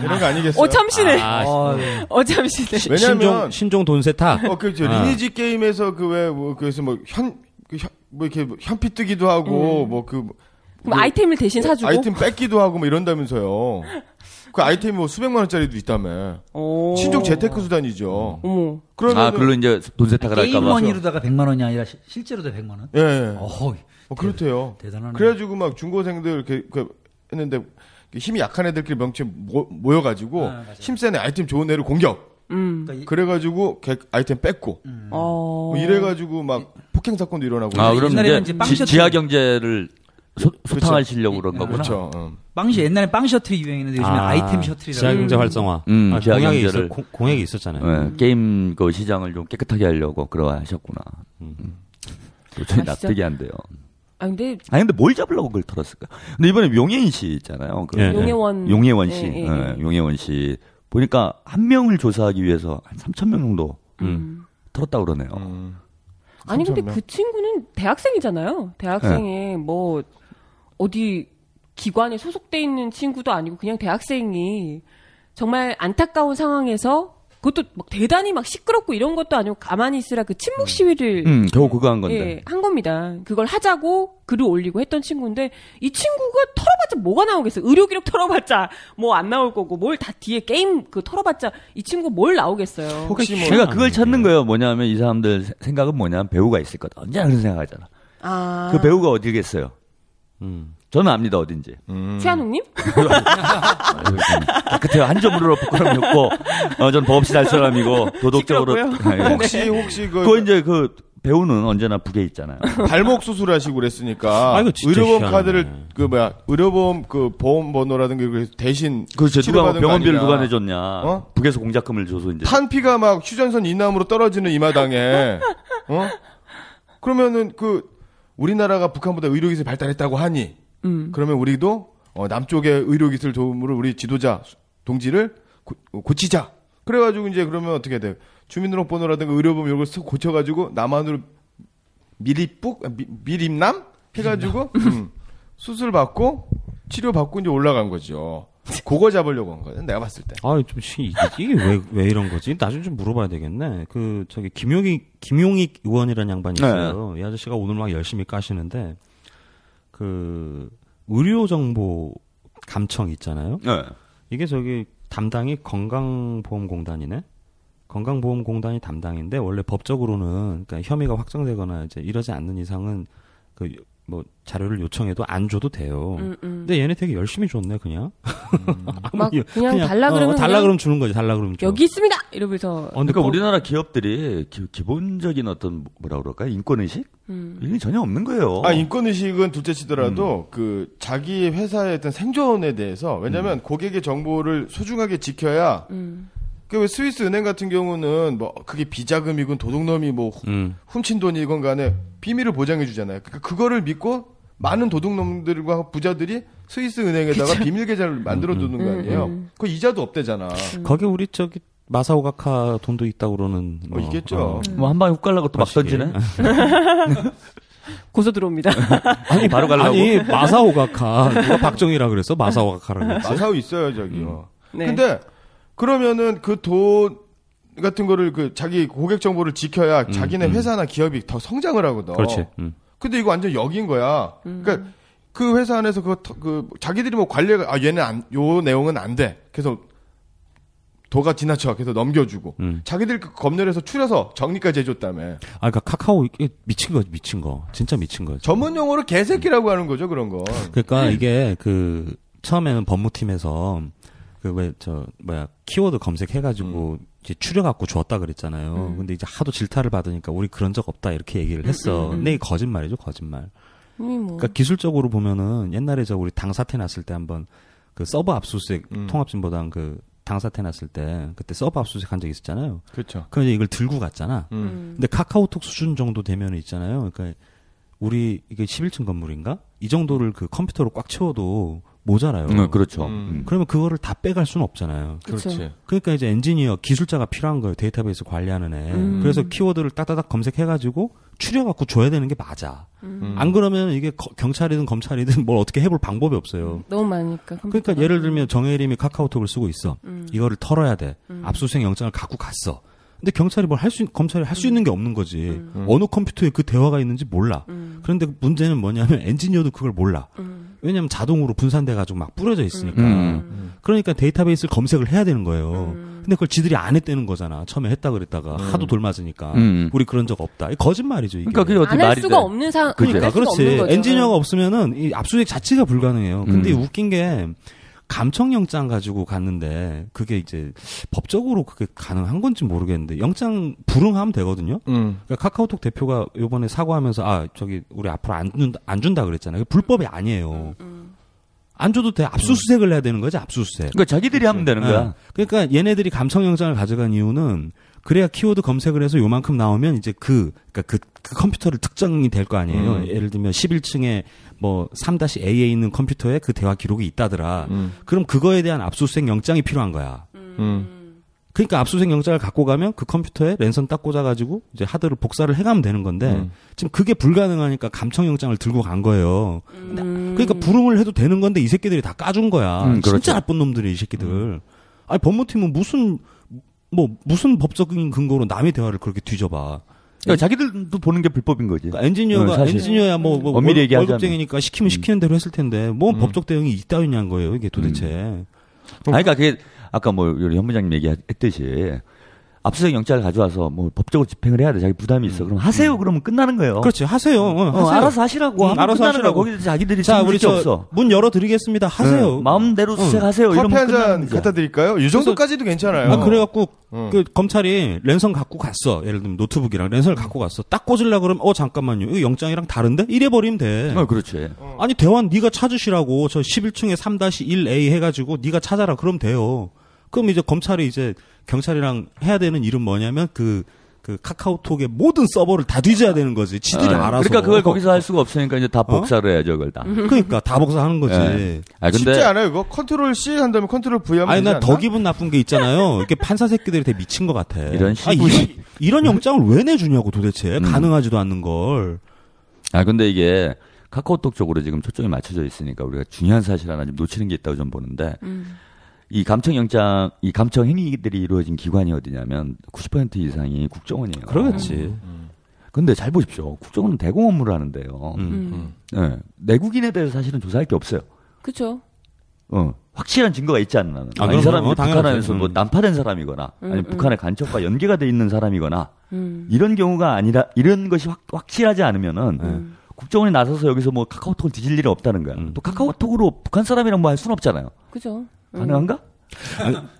이런 거 아니겠어요? 참신해. 참신해. 왜냐면 신종 돈 세탁. 그렇죠. 리니지 게임에서 그래서 이렇게 현피 뜨기도 하고 그럼 아이템을 대신 사주고 아이템 뺏기도 하고 뭐 이런다면서요. 그 아이템이 뭐 수백만 원짜리도 있다며. 신종 재테크 수단이죠. 그러면 그걸로 이제 돈 세탁을 할까 봐. 게임원이로다가 100만 원이 아니라 실제로도 100만 원? 예. 그렇대요. 대단하네. 그래가지고 막 중고생들 이렇게 했는데 힘이 약한 애들끼리 명치 모여가지고 힘센 애 아이템 좋은 애를 공격. 그래가지고 아이템 뺏고. 뭐 이래가지고 막 폭행 사건도 일어나고. 그럼 이제 지하 경제를 소탕하시려고 그런 거구나. 그렇죠. 옛날에 빵 셔틀이 유행했는데 요즘에 아이템 셔틀이라고. 지하경제 활성화. 공약이 있었잖아요. 게임 그 시장을 좀 깨끗하게 하려고 그러하셨구나. 도저히 납득이 안 돼요. 근데 뭘 잡으려고 그걸 털었을까? 근데 이번에 용혜인 씨 있잖아요. 용혜원 씨. 용혜원 씨. 보니까 한 명을 조사하기 위해서 한 3,000명 정도 털었다고 그러네요. 아니 근데 그 친구는 대학생이잖아요. 대학생에 뭐 어디 기관에 소속돼 있는 친구도 아니고 그냥 대학생이 정말 안타까운 상황에서 그것도 막 대단히 막 시끄럽고 이런 것도 아니고 가만히 있으라 그 침묵 시위를 겨우 그거 한 건데. 한 겁니다. 그걸 하자고 글을 올리고 했던 친구인데 이 친구가 털어봤자 뭐가 나오겠어요. 의료 기록 털어봤자 뭐 안 나올 거고 뭘 다 뒤에 게임 털어봤자 이 친구 뭘 나오겠어요. 혹시 제가 그걸 찾는 거예요. 뭐냐면 이 사람들 생각은 뭐냐면 배우가 있을 거다. 언제나 그런 생각하잖아. 그 배우가 어디겠어요? 저는 압니다, 어딘지. 최한웅님? 깨끗해요. 한 점으로 부끄러움이 없고, 저는 법 없이 살 사람이고, 도덕적으로. 혹시 그거 이제 배우는 언제나 북에 있잖아요. 발목 수술하시고 그랬으니까. 의료보험 카드를, 의료보험 보험 번호라든가 대신. 그렇죠. 누가 병원비를 누가 내줬냐. 북에서 공작금을 줘서 이제. 탄피가 막 휴전선 이남으로 떨어지는 이 마당에. 그러면은 우리나라가 북한보다 의료기술이 발달했다고 하니. 그러면 우리도 남쪽의 의료기술 도움으로 우리 지도자 동지를 고치자. 그래가지고 이제 그러면 어떻게 돼요? 주민등록번호라든가 의료보험 이런 걸 쓱 고쳐가지고 남한으로 미립남 해가지고 수술 받고 치료 받고 이제 올라간 거죠. 그거 잡으려고 한 거예요. 내가 봤을 때. 이게 왜 이런 거지? 나중에 좀 물어봐야 되겠네. 김용익 의원이라는 양반이 있어요. 이 아저씨가 오늘 막 열심히 까시는데 의료정보 감청 있잖아요. 이게 담당이 건강보험공단이네. 건강보험공단이 담당인데 원래 법적으로는 그러니까 혐의가 확정되거나 이제 이러지 않는 이상은 그 뭐 자료를 요청해도 안 줘도 돼요. 근데 얘네 되게 열심히 줬네 그냥. 막 그냥 달라 그러면 달라 그러면 주는 거지. 달라 그러면 줘. 여기 있습니다. 이러면서. 그러니까 우리나라 기업들이 기본적인 어떤 뭐라 그럴까 인권 의식 이게 전혀 없는 거예요. 인권 의식은 둘째치더라도 그 자기 회사의 어떤 생존에 대해서 왜냐하면 고객의 정보를 소중하게 지켜야. 그 스위스 은행 같은 경우는 뭐 그게 비자금이건 도둑놈이 뭐 훔친 돈이건 간에 비밀을 보장해 주잖아요. 그러니까 그거를 믿고 많은 도둑놈들과 부자들이 스위스 은행에다가 비밀 계좌를 만들어 두는 거 아니에요. 그 이자도 없대잖아. 거기 우리 저기 마사오가카 돈도 있다고 그러는 뭐 있겠죠. 뭐 한 방에 훅 가려고 또 막 던지네. 고소 들어옵니다. 아니 바로 가려고. 아니 마사오가카 누가 박정희라 그랬어? 마사오가카라고 그랬지. 마사오 있어요 저기요. 네. 근데 그러면은 그 돈 같은 거를 그 자기 고객 정보를 지켜야 자기네 회사나 기업이 더 성장을 하거든. 그렇지. 근데 이거 완전 역인 거야. 그러니까 그 회사 안에서 그 자기들이 뭐 관리가 얘는 요 내용은 안 돼. 그래서 도가 지나쳐. 그래서 넘겨주고 자기들 그 검열해서 추려서 정리까지 해줬다며. 그러니까 카카오 이게 미친 거 진짜 미친 거죠. 전문 용어로 개새끼라고 하는 거죠 그런 거. 그러니까 이게 그 처음에는 법무팀에서 키워드 검색해가지고 이제 추려갖고 줬다 그랬잖아요. 근데 이제 하도 질타를 받으니까 우리 그런 적 없다 이렇게 얘기를 했어. 근데 이게 거짓말이죠, 거짓말. 그러니까 기술적으로 보면은 옛날에 우리 당 사태 났을 때 한번 그 서버 압수수색 통합진보당 그 당 사태 났을 때 그때 서버 압수수색 한 적 있었잖아요. 그렇죠. 그래서 이걸 들고 갔잖아. 근데 카카오톡 수준 정도 되면 있잖아요. 그러니까 우리 이게 11층 건물인가? 이 정도를 그 컴퓨터로 꽉 채워도 모자라요. 그렇죠. 그러면 그거를 다 빼갈 수는 없잖아요. 그렇지. 그러니까 이제 엔지니어, 기술자가 필요한 거예요. 데이터베이스 관리하는 애. 그래서 키워드를 따다닥 검색해가지고 추려갖고 줘야 되는 게 맞아. 안 그러면 이게 경찰이든 검찰이든 뭘 어떻게 해볼 방법이 없어요. 너무 많으니까. 그러니까 예를 들면 정혜림이 카카오톡을 쓰고 있어. 이거를 털어야 돼. 압수수색 영장을 갖고 갔어. 근데 경찰이 검찰이 할 수 있는 게 없는 거지. 어느 컴퓨터에 그 대화가 있는지 몰라. 그런데 문제는 뭐냐면 엔지니어도 그걸 몰라. 왜냐면 자동으로 분산돼가지고 막 뿌려져 있으니까. 그러니까 데이터베이스를 검색을 해야 되는 거예요. 근데 그걸 지들이 안 했다는 거잖아. 처음에 했다 그랬다가 하도 돌맞으니까. 우리 그런 적 없다. 거짓말이죠, 이게. 그러니까 그게 어떻게 안 할 말이 수가 돼. 없는 상황. 그러니까 그렇지. 엔지니어가 없으면은 이 압수수색 자체가 불가능해요. 근데 웃긴 게 감청영장 가지고 갔는데 그게 이제 법적으로 그게 가능한 건지 모르겠는데 영장 불응하면 되거든요. 그러니까 카카오톡 대표가 이번에 사과하면서 우리 앞으로 안 준다 그랬잖아요. 불법이 아니에요. 안 줘도 돼. 압수수색을 해야 되는 거지, 압수수색. 그러니까 자기들이 하면 되는 거야. 그러니까 얘네들이 감청영장을 가져간 이유는 그래야 키워드 검색을 해서 요만큼 나오면 이제 그 컴퓨터를 특정이 될 거 아니에요. 예를 들면 11층에 뭐 3-A에 있는 컴퓨터에 그 대화 기록이 있다더라. 그럼 그거에 대한 압수수색 영장이 필요한 거야. 그러니까 압수수색 영장을 갖고 가면 그 컴퓨터에 랜선 딱 꽂아가지고 이제 하드를 복사를 해가면 되는 건데 지금 그게 불가능하니까 감청영장을 들고 간 거예요. 그러니까 불응을 해도 되는 건데 이 새끼들이 다 까준 거야. 그렇죠. 진짜 나쁜 놈들이 이 새끼들. 아니 법무팀은 무슨 법적인 근거로 남의 대화를 그렇게 뒤져봐. 그러니까 자기들도 보는 게 불법인 거지. 그러니까 엔지니어야 엄밀히 얘기하자면. 월급쟁이니까 시키면 시키는 대로 했을 텐데 뭐 법적 대응이 있다느냐는 거예요 이게 도대체. 그러니까 그게 아까 우리 현 부장님 얘기했듯이 압수수색 영장을 가져와서 뭐 법적으로 집행을 해야 돼. 자기 부담이 있어. 그럼 하세요. 그러면 끝나는 거예요. 그렇지. 하세요. 하세요. 알아서 하시라고. 알아서 하시라고. 거기서 자기들이 자, 우리 없어. 문 열어드리겠습니다. 하세요. 마음대로 수색하세요. 커피 한 잔 갖다 드릴까요? 이 정도까지도 괜찮아요. 그래갖고 그 검찰이 랜선 갖고 갔어. 예를 들면 노트북이랑 랜선을 갖고 갔어. 딱 꽂으려고 그러면 잠깐만요. 이거 영장이랑 다른데? 이래 버리면 돼. 그렇지. 아니 대환 네가 찾으시라고. 저 11층에 3-1A 해가지고 네가 찾아라. 그럼 돼요. 그럼 이제 검찰이 이제 경찰이랑 해야 되는 일은 뭐냐면 그 카카오톡의 모든 서버를 다 뒤져야 되는 거지. 지들이 알아서. 그러니까 그걸 거기서 할 수가 없으니까 이제 다 복사를 해야죠, 그걸 다. 그러니까 다 복사하는 거지. 근데 쉽지 않아요, 이거. 컨트롤 C 한 다음에 컨트롤 V 하면 아니, 되지 난 더 기분 나쁜 게 있잖아요. 이렇게 판사 새끼들이 되게 미친 것 같아. 이런 영장을 왜 내주냐고 도대체. 가능하지도 않는 걸. 근데 이게 카카오톡 쪽으로 지금 초점이 맞춰져 있으니까 우리가 중요한 사실 하나 좀 놓치는 게 있다고 좀 보는데. 이 감청영장, 이 감청 행위들이 이루어진 기관이 어디냐면 90% 이상이 국정원이에요. 그러겠지. 근데 잘 보십시오. 국정원은 대공 업무를 하는데요. 네. 내국인에 대해서 사실은 조사할 게 없어요. 그렇죠. 확실한 증거가 있지 않나. 이 사람이 북한 안에서 뭐 난파된 사람이거나 아니면 북한의 간첩과 연계가 돼 있는 사람이거나 이런 경우가 아니라 이런 것이 확실하지 않으면은 국정원이 나서서 여기서 뭐 카카오톡을 뒤질 일이 없다는 거야. 또 카카오톡으로 북한 사람이랑 뭐 할 수는 없잖아요. 그죠. 가능한가?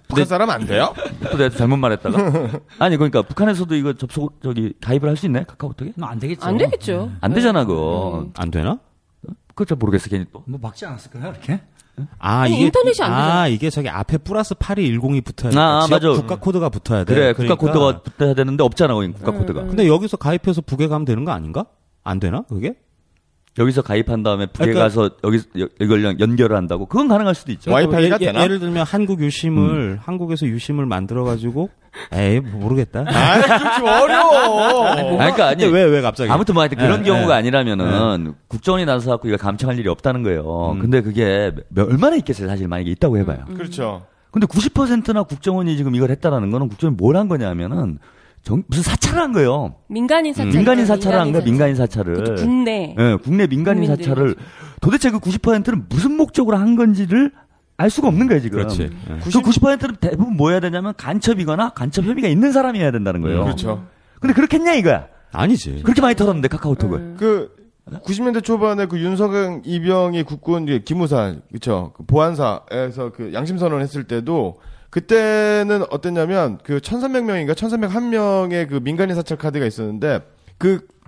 북한 사람 안 돼요? 또 내가 잘못 말했다가? 아니 그러니까 북한에서도 이거 가입을 할 수 있네 카카오톡에? 안 되겠죠. 안 되겠죠. 안 되잖아 그거. 안 되나? 그거 잘 모르겠어 괜히 또. 뭐 막지 않았을까요 이렇게? 아니, 이게 인터넷이 안 되잖아. 이게 저기 앞에 플러스 8210이 붙어야 돼. 맞아. 국가 코드가 붙어야 돼. 그래 그러니까. 국가 코드가 붙어야 되는데 없잖아 거기 국가 코드가. 근데 여기서 가입해서 북에 가면 되는 거 아닌가? 안 되나 그게? 여기서 가입한 다음에 북에 가서 여기 이걸 연결을 한다고? 그건 가능할 수도 있죠. 와이파이가 되나? 예를 들면 한국 유심을 한국에서 유심을 만들어 가지고 에이 모르겠다. 좀 어려워. 그러니까 아니 왜 갑자기? 아무튼 뭐 하여튼 그런 경우가 아니라면은 국정원이 나서서 갖고 이걸 감청할 일이 없다는 거예요. 근데 그게 얼마나 있겠어요 사실 만약에 있다고 해봐요. 그렇죠. 근데 90%나 국정원이 지금 이걸 했다라는 거는 국정원이 뭘 한 거냐면은 무슨 사찰을 한 거예요. 민간인 사찰. 민간인 사찰을 한 거야, 민간인 사찰을. 국내. 네, 국내 민간인 국민들이. 사찰을. 도대체 그 90%는 무슨 목적으로 한 건지를 알 수가 없는 거예요, 지금. 그렇지. 그 90%는 대부분 뭐 해야 되냐면 간첩이거나 간첩 혐의가 있는 사람이 해야 된다는 거예요. 그렇죠. 근데 그렇겠냐, 이거야? 아니지. 그렇게 많이 털었는데, 카카오톡을. 90년대 초반에 그 윤석열 이병희 국군 기무사, 그쵸. 그 보안사에서 그 양심선언 했을 때도 그때는 어땠냐면 그 1300명인가 1301명의 그 민간인 사찰 카드가 있었는데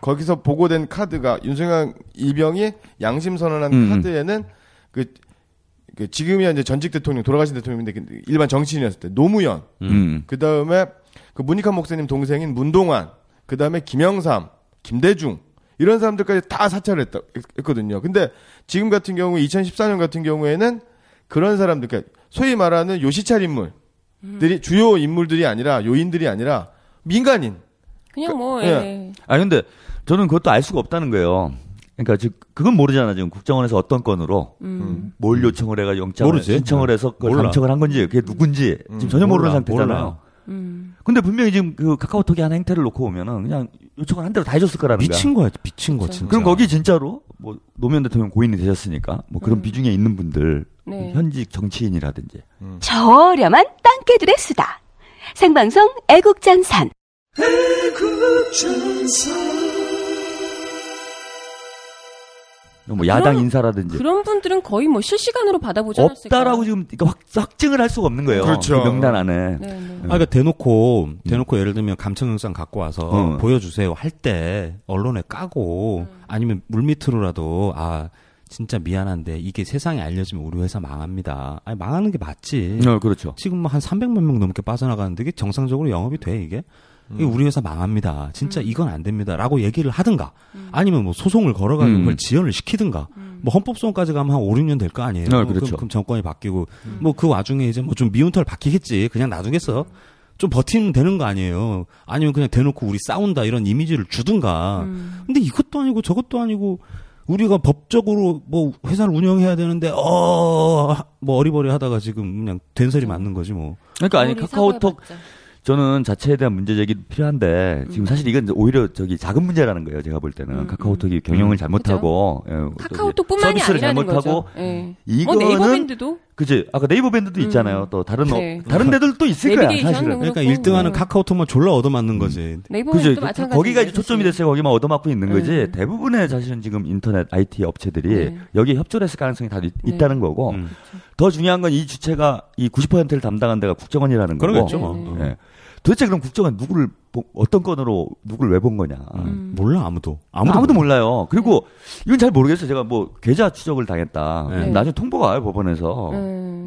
거기서 보고된 카드가 윤석열 이병이 양심 선언한 카드에는 그 지금이야 이제 전직 대통령 돌아가신 대통령인데 일반 정치인이었을 때 노무현 그다음에 그 문익환 목사님 동생인 문동환 그다음에 김영삼 김대중 이런 사람들까지 다 사찰을 했거든요. 근데 지금 같은 경우 2014년 같은 경우에는 그런 사람들 그러니까 소위 말하는 요시찰 인물들이 주요 인물들이 아니라 요인들이 아니라 민간인. 그냥 뭐. 예. 근데 저는 그것도 알 수가 없다는 거예요. 그러니까 지금 그건 모르잖아 지금 국정원에서 어떤 건으로 뭘 요청을 해가 영장을 신청을 해서 그걸 감청을 한 건지 그게 누군지 지금 전혀 모르는 상태잖아요. 근데 분명히 지금 그 카카오톡의 한 행태를 놓고 보면은 그냥 요청을 한 대로 다 해줬을 거라는 거야. 미친 거 진짜. 그럼 거기 진짜로 뭐 노무현 대통령 고인이 되셨으니까 뭐 그런 비중에 있는 분들 현직 정치인이라든지 저렴한 땅개들의 수다. 생방송 애국전선. 뭐 야당 인사라든지 그런 분들은 거의 뭐 실시간으로 받아보지 않았을까? 없다라고 지금 확증을 할 수가 없는 거예요. 그렇죠. 그 명단 안에. 그러니까 대놓고 예를 들면 감청 영상 갖고 와서 보여주세요 할 때 언론에 까고 아니면 물밑으로라도 진짜 미안한데 이게 세상에 알려지면 우리 회사 망합니다. 망하는 게 맞지. 그렇죠. 지금 뭐 한 300만 명 넘게 빠져나가는데 이게 정상적으로 영업이 돼 이게? 우리 회사 망합니다. 진짜 이건 안 됩니다. 라고 얘기를 하든가 아니면 뭐 소송을 걸어가지고 그걸 지연을 시키든가 뭐 헌법소원까지 가면 한 5, 6년 될 거 아니에요. 그렇죠. 그럼 정권이 바뀌고 뭐 그 와중에 이제 뭐 좀 미운 털 박히겠지. 그냥 놔두겠어. 좀 버티면 되는 거 아니에요. 아니면 그냥 대놓고 우리 싸운다 이런 이미지를 주든가. 근데 이것도 아니고 저것도 아니고 우리가 법적으로 뭐 회사를 운영해야 되는데 뭐 어리버리 하다가 지금 그냥 된소리 맞는 거지 뭐. 그러니까 아니 카카오톡 저는 자체에 대한 문제 제기도 필요한데 지금 사실 이건 오히려 작은 문제라는 거예요. 제가 볼 때는 카카오톡이 경영을 잘못하고 카카오톡뿐만이 서비스를 아니라는 잘못하고 거죠. 이거는 네이버밴드도 그치 아까 네이버밴드도 있잖아요. 또 다른 데들도 있을 거야 사실은. 그러니까 1등하는 카카오톡만 졸라 얻어맞는 거지. 네이버밴드도 마찬가지. 거기가 이제 초점이 됐어요. 거기만 얻어맞고 있는 거지. 대부분의 사실은 지금 인터넷 IT 업체들이 여기에 협조를 했을 가능성이 다 있다는 거고 더 중요한 건 이 주체가 이 90%를 담당한 데가 국정원이라는 거고. 그러겠죠. 도대체 그럼 국정원 어떤 건으로 누구를 왜 본 거냐. 몰라, 아무도 몰라요. 그리고 이건 잘 모르겠어요. 제가 뭐 계좌 추적을 당했다. 나중에 통보가 와요, 법원에서.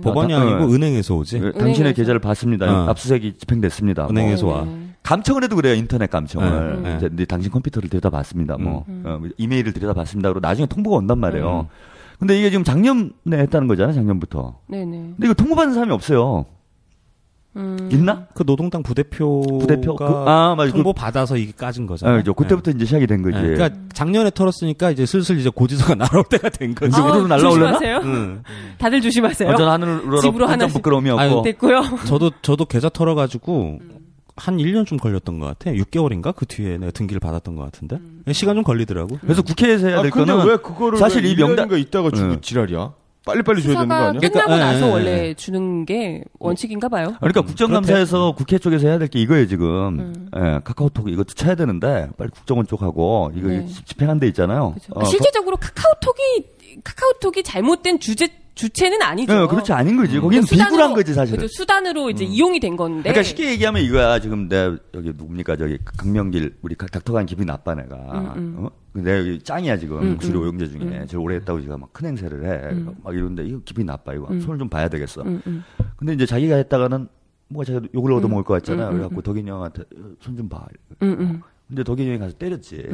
법원이 아니고 은행에서 오지. 당신의 계좌를 봤습니다. 압수수색이 집행됐습니다. 은행에서 와. 감청을 해도 그래요, 인터넷 감청을. 이제 당신 컴퓨터를 들여다봤습니다. 이메일을 들여다봤습니다. 그리고 나중에 통보가 온단 말이에요. 근데 이게 지금 작년에 했다는 거잖아요, 작년부터. 네네. 근데 이거 통보받는 사람이 없어요. 있나? 그 노동당 부대표가 통보 받아서 이게 까진 거잖아요. 그때부터 이제 시작이 된 거지. 그러니까 작년에 털었으니까 이제 슬슬 이제 고지서가 날아올 때가 된 거지. 우리로 날라올려나? 조심하세요. 다들 조심하세요. 전 하늘로 집으로 하나 부끄러움이 없고. 됐고요. 저도 계좌 털어가지고 한 1년쯤 걸렸던 것 같아. 6개월인가? 그 뒤에 내가 등기를 받았던 것 같은데. 시간 좀 걸리더라고. 그래서 국회에서 해야 될 거는 왜 그거를 사실 이 명단 거 있다가 주고 지랄이야? 빨리빨리 줘야 되는 거 수사가 아니야? 끝나고 그러니까, 나서 예, 예. 원래 주는 게 원칙인가 봐요. 그러니까 국정감사에서 국회 쪽에서 해야 될 게 이거예요 지금. 예, 카카오톡 이것도 쳐야 되는데 빨리 국정원 쪽하고 이거 네. 집행한 데 있잖아요. 그렇죠. 실제적으로 카카오톡이 잘못된 주체는 아니죠. 네, 그렇지 아닌 거지. 거기는 비굴한 거지 사실은. 그렇죠. 수단으로 이제 이용이 된 건데. 그러니까 쉽게 얘기하면 이거야. 지금 내 여기 누굽니까 저기 강명길 우리 닥터간 기분이 나빠 내가. 어? 내가 여기 짱이야 지금 목소리 오용제 중에 제일 오래 했다고 제가 막 큰 행세를 해. 막 이러는데 이거 기분이 나빠 이거 손을 좀 봐야 되겠어. 근데 이제 자기가 했다가는 뭐가 자기가 욕을 얻어먹을 것 같잖아요. 그래갖고 덕인이 형한테 손 좀 봐. 근데 덕인이 형이 가서 때렸지.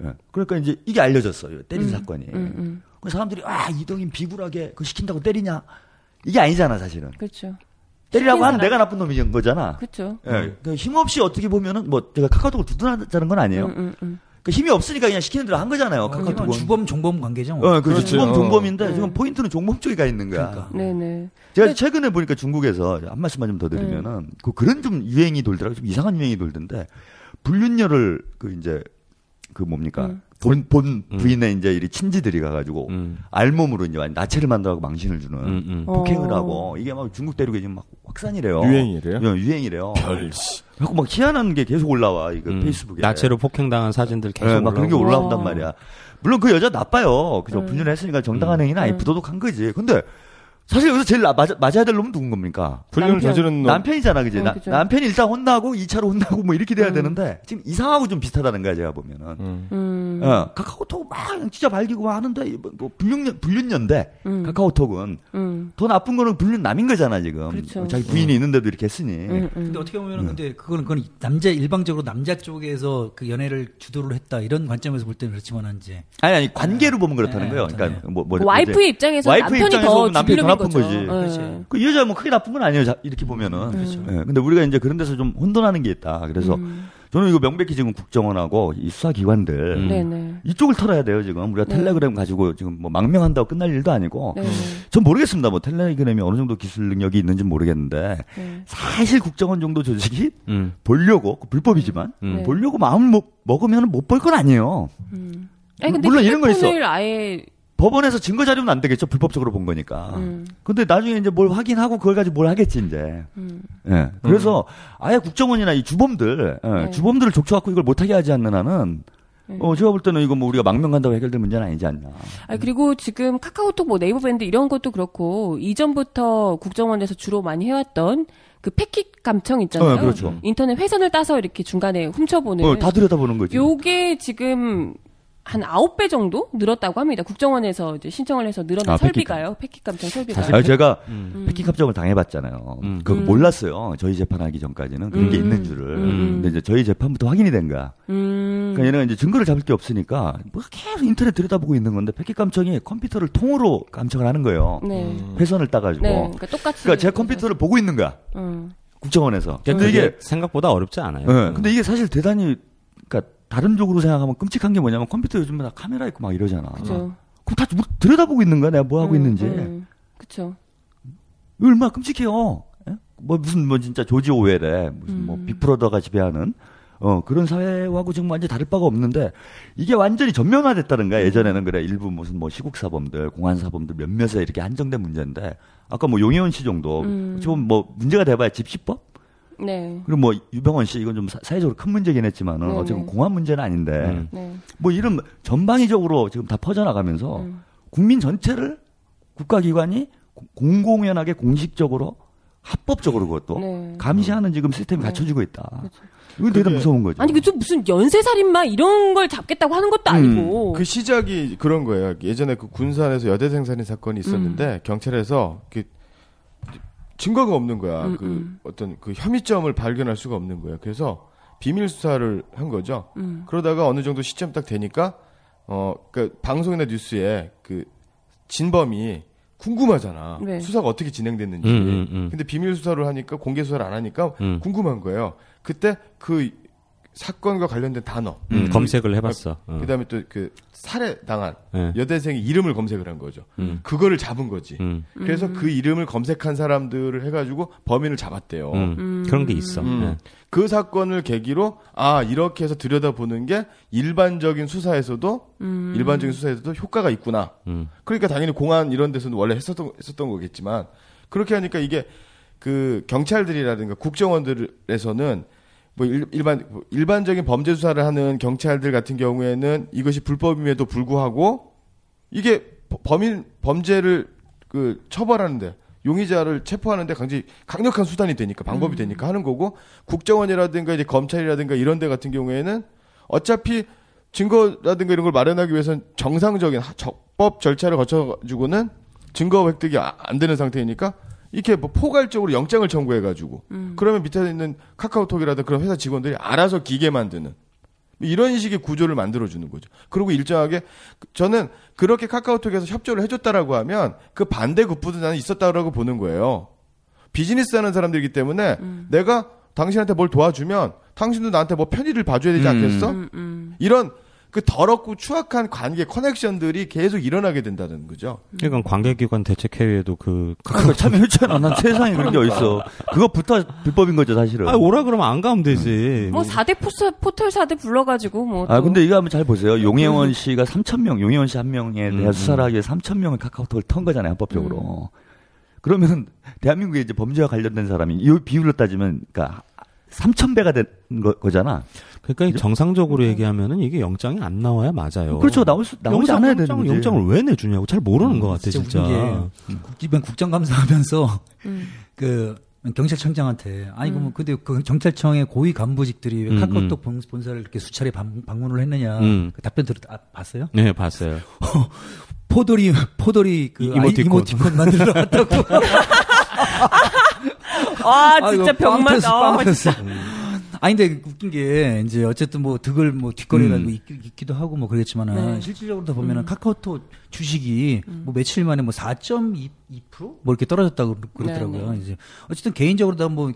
예. 그러니까 이제 이게 알려졌어요. 때린 사건이. 그 사람들이 이동인 비굴하게 그 시킨다고 때리냐? 이게 아니잖아 사실은. 그렇죠. 때리라고 하는 내가 나쁜 놈인 거잖아. 그렇죠. 예. 그 힘없이 어떻게 보면은 뭐 제가 카카오톡을 두둔하자는 건 아니에요. 그 힘이 없으니까 그냥 시키는 대로 한 거잖아요. 카카오톡은. 주범 종범 관계죠. 뭐. 그렇죠. 주범 종범인데 지금 포인트는 종범 쪽에 가 있는 거야. 그러니까. 네네. 제가 최근에 보니까 중국에서 한 말씀만 좀 더 드리면은 그런 좀 유행이 돌더라고요. 좀 이상한 유행이 돌던데 불륜녀를 그 이제 그 뭡니까 본 부인의 이제 이 친지들이 가가지고 알몸으로 이제 나체를 만들어가고 망신을 주는 폭행을 하고 이게 막 중국 대륙에 지금 막 확산이래요. 유행이래요? 유행이래요. 별씨. 자꾸 막 희한한 게 계속 올라와 이거 페이스북에. 나체로 폭행당한 사진들 계속 막 그런 게 올라온단 말이야. 물론 그 여자 나빠요. 그죠? 불륜을 했으니까 정당한 행위는 아니 부도덕한 거지. 근데 사실 여기서 제일 맞아야 될 놈은 누군 겁니까? 불륜을 저지른 놈. 남편이잖아, 그지? 그죠. 남편이 일단 혼나고 2차로 혼나고 뭐 이렇게 돼야 되는데 지금 이상하고 좀 비슷하다는 거야, 제가 보면은. 카카오톡 막 진짜 밝히고 막 하는데 뭐 불륜녀인데 카카오톡은 더 나쁜 거는 불륜 남인 거잖아, 지금. 그렇죠. 자기 부인이 있는데도 이렇게 했으니. 근데 어떻게 보면은 근데 그건 일방적으로 남자 쪽에서 그 연애를 주도를 했다 이런 관점에서 볼 때는 그렇지만 이제 아니 관계로 보면 그렇다는 거예요. 그러니까 와이프의 입장에서 남편이 더 남편이 더 나쁜 거죠. 거지. 그렇죠. 그 여자 뭐 크게 나쁜 건 아니에요. 이렇게 보면은. 그렇죠. 예, 근데 우리가 이제 그런 데서 좀 혼돈하는 게 있다. 그래서 저는 이거 명백히 지금 국정원하고 이 수사기관들 네네. 이쪽을 털어야 돼요. 지금 우리가 텔레그램 가지고 지금 뭐 망명한다고 끝날 일도 아니고. 전 모르겠습니다. 뭐 텔레그램이 어느 정도 기술 능력이 있는지 모르겠는데 사실 국정원 정도 조직이 보려고 불법이지만 보려고 마음 먹으면 못 볼 건 아니에요. 아니, 근데 물론 이런 거 있어. 아예 법원에서 증거 자료는 안 되겠죠. 불법적으로 본 거니까. 근데 나중에 이제 뭘 확인하고 그걸 가지고 뭘 하겠지, 이제. 예. 그래서 아예 국정원이나 이 주범들, 주범들을 족쳐갖고 이걸 못하게 하지 않는 한은 제가 볼 때는 이거 뭐 우리가 망명 간다고 해결될 문제는 아니지 않나. 그리고 지금 카카오톡 뭐 네이버 밴드 이런 것도 그렇고 이전부터 국정원에서 주로 많이 해왔던 그 패킷 감청 있잖아요. 그렇죠. 인터넷 회선을 따서 이렇게 중간에 훔쳐보는. 다 들여다보는 거지. 요게 지금 한 9배 정도 늘었다고 합니다. 국정원에서 이제 신청을 해서 늘어난 설비가요. 패킷 감청 설비가. 사실 제가 패킷 감청을 당해봤잖아요. 그거 몰랐어요. 저희 재판하기 전까지는 그런 게 있는 줄을. 근데 이제 저희 재판부터 확인이 된 거야. 그러니까 얘네가 이제 증거를 잡을 게 없으니까 뭐 계속 인터넷 들여다보고 있는 건데 패킷 감청이 컴퓨터를 통으로 감청을 하는 거예요. 네. 회선을 따가지고. 네. 그러니까 똑같이. 그러니까 제 컴퓨터를 보고 있는 거야. 국정원에서. 근데 이게 생각보다 어렵지 않아요. 네. 근데 이게 사실 대단히 그러니까 다른 쪽으로 생각하면 끔찍한 게 뭐냐면 컴퓨터 요즘에 다 카메라 있고 막 이러잖아. 그죠. 그럼 다 들여다보고 있는 거야. 내가 뭐 하고 있는지. 그렇죠. 얼마나 끔찍해요. 예? 뭐 무슨 뭐 진짜 조지 오웰에 무슨 뭐 빅브러더가 지배하는 그런 사회하고 지금 완전히 다를 바가 없는데 이게 완전히 전면화됐다는 거야. 예전에는 그래 일부 무슨 뭐 시국 사범들, 공안 사범들 몇몇에 이렇게 한정된 문제인데 아까 뭐 용혜원 씨 정도 지금 뭐 문제가 돼봐야 집시법. 네. 그리고 뭐 유병헌 씨 이건 좀 사회적으로 큰 문제긴 했지만은 어쨌든 공안 문제는 아닌데 뭐 이런 전방위적으로 지금 다 퍼져나가면서 국민 전체를 국가기관이 공공연하게 공식적으로 합법적으로 그것도 감시하는 지금 시스템이 갖춰지고 있다. 그렇죠. 이건 되게 무서운 거죠. 아니 그좀 무슨 연쇄살인마 이런 걸 잡겠다고 하는 것도 아니고. 그 시작이 그런 거예요. 예전에 그 군산에서 여대생 살인 사건이 있었는데 경찰에서 증거가 없는 거야. 어떤 그 혐의점을 발견할 수가 없는 거야. 그래서 비밀 수사를 한 거죠. 그러다가 어느 정도 시점 딱 되니까 그러니까 방송이나 뉴스에 그 진범이 궁금하잖아. 네. 수사가 어떻게 진행됐는지. 근데 비밀 수사를 하니까 공개 수사를 안 하니까 궁금한 거예요. 그때 그 사건과 관련된 단어 검색을 해봤어. 그다음에 또 그 살해당한 여대생의 이름을 검색을 한 거죠. 그거를 잡은 거지. 그래서 그 이름을 검색한 사람들을 해가지고 범인을 잡았대요. 그런 게 있어. 그 사건을 계기로 이렇게 해서 들여다보는 게 일반적인 수사에서도 효과가 있구나. 그러니까 당연히 공안 이런 데서는 원래 했었던 거겠지만 그렇게 하니까 이게 그 경찰들이라든가 국정원들에서는 뭐 일반적인 범죄 수사를 하는 경찰들 같은 경우에는 이것이 불법임에도 불구하고 이게 범죄를 그 처벌하는데 용의자를 체포하는데 굉장히 강력한 수단이 되니까 방법이 되니까 하는 거고 국정원이라든가 이제 검찰이라든가 이런 데 같은 경우에는 어차피 증거라든가 이런 걸 마련하기 위해서는 정상적인 적법 절차를 거쳐가지고는 증거 획득이 안 되는 상태이니까 이렇게 뭐 포괄적으로 영장을 청구해가지고 그러면 밑에 있는 카카오톡이라든 그런 회사 직원들이 알아서 기계 만드는 이런 식의 구조를 만들어주는 거죠. 그리고 일정하게 저는 그렇게 카카오톡에서 협조를 해줬다라고 하면 그 반대 급부도 나는 있었다라고 보는 거예요. 비즈니스 하는 사람들이기 때문에 내가 당신한테 뭘 도와주면 당신도 나한테 뭐 편의를 봐줘야 되지 않겠어? 이런 그 더럽고 추악한 관계 커넥션들이 계속 일어나게 된다는 거죠. 그러니까 관계기관 대책회의에도 그러니까 참여했잖아. 난 세상에 그런 게 어딨어. 그거부터 불법인 거죠, 사실은. 오라 그러면 안 가면 되지. 뭐 4대 포털 4대 불러가지고 뭐. 근데 이거 한번 잘 보세요. 용혜원 씨가 3,000명, 용혜원 씨 한 명에 대한 수사를 하기 위해 3,000명을 카카오톡을 턴 거잖아요, 합법적으로. 그러면 대한민국에 이제 범죄와 관련된 사람이 이 비율로 따지면 그러니까 3,000배가 된 거잖아. 그러니까 정상적으로 얘기하면은 이게 영장이 안 나와야 맞아요. 그렇죠. 나오지 않아야 되는 거지. 영장을 왜 내주냐고 잘 모르는 것 같아, 진짜. 이번 국정감사하면서 그 경찰청장한테 근데 그 경찰청의 고위 간부직들이 왜 카카오톡 본사를 이렇게 수차례 방문을 했느냐 그 답변 봤어요? 네, 봤어요. 포돌이 그 이모티콘 만들러 갔다고. 진짜 병맛. 근데 웃긴 게, 이제, 어쨌든 뭐, 득을 뭐, 뒷거래가지고 있기도 하고 뭐, 그러겠지만은, 실질적으로 보면은 카카오톡 주식이 뭐, 며칠 만에 뭐, 4.2%? 뭐, 이렇게 떨어졌다고 그러더라고요. 이제, 어쨌든 개인적으로 뭐,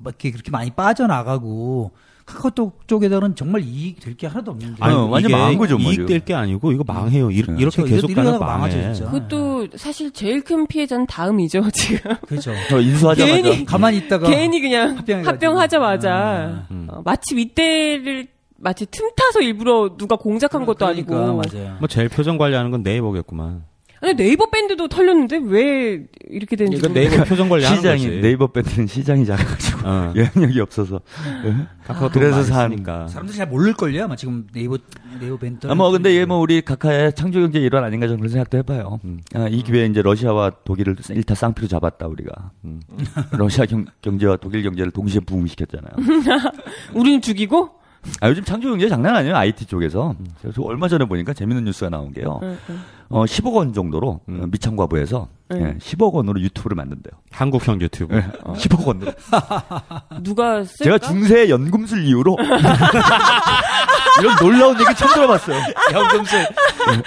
이렇게 그렇게 많이 빠져나가고, 카카오톡 쪽에다는 정말 이익 될 게 하나도 없는데. 완전 망한 거죠, 뭐. 이익 될 게 아니고, 이거 망해요. 이렇게 계속 가면 망해. 그것도 사실 제일 큰 피해자는 다음이죠, 지금. 그렇죠. 인수하자마자. 가만히 있다가. 괜히 그냥 합병하자마자. 마치 윗대를 마치 틈타서 일부러 누가 공작한 것도 아니고. 맞아요. 뭐 제일 표정 관리하는 건 네이버겠구만. 아니 네이버 밴드도 털렸는데 왜 이렇게 되는지. 그러니까 네이버 표정 관리하는 거지. 네이버 밴드는 시장이 작아가지고 영향력이 없어서. 그래서 사니까. 사람들이 잘 모를걸요. 아마 지금 네이버 밴드. 근데 이게 뭐 우리 각하의 창조경제 일환 아닌가 저는 그런 생각도 해봐요. 이 기회에 이제 러시아와 독일을 일타 쌍피로 잡았다 우리가. 러시아 경제와 독일 경제를 동시에 부흥시켰잖아요. 우리는 죽이고? 요즘 창조경제 장난 아니에요. IT 쪽에서. 저 얼마 전에 보니까 재밌는 뉴스가 나온 게요. 10억 원 정도로 미창과부에서 10억 원으로 유튜브를 만든대요. 한국형 유튜브. 10억 원으로. 누가 쓸까? 제가 중세 연금술 이후로 이런 놀라운 얘기 처음 들어봤어요. 연금술.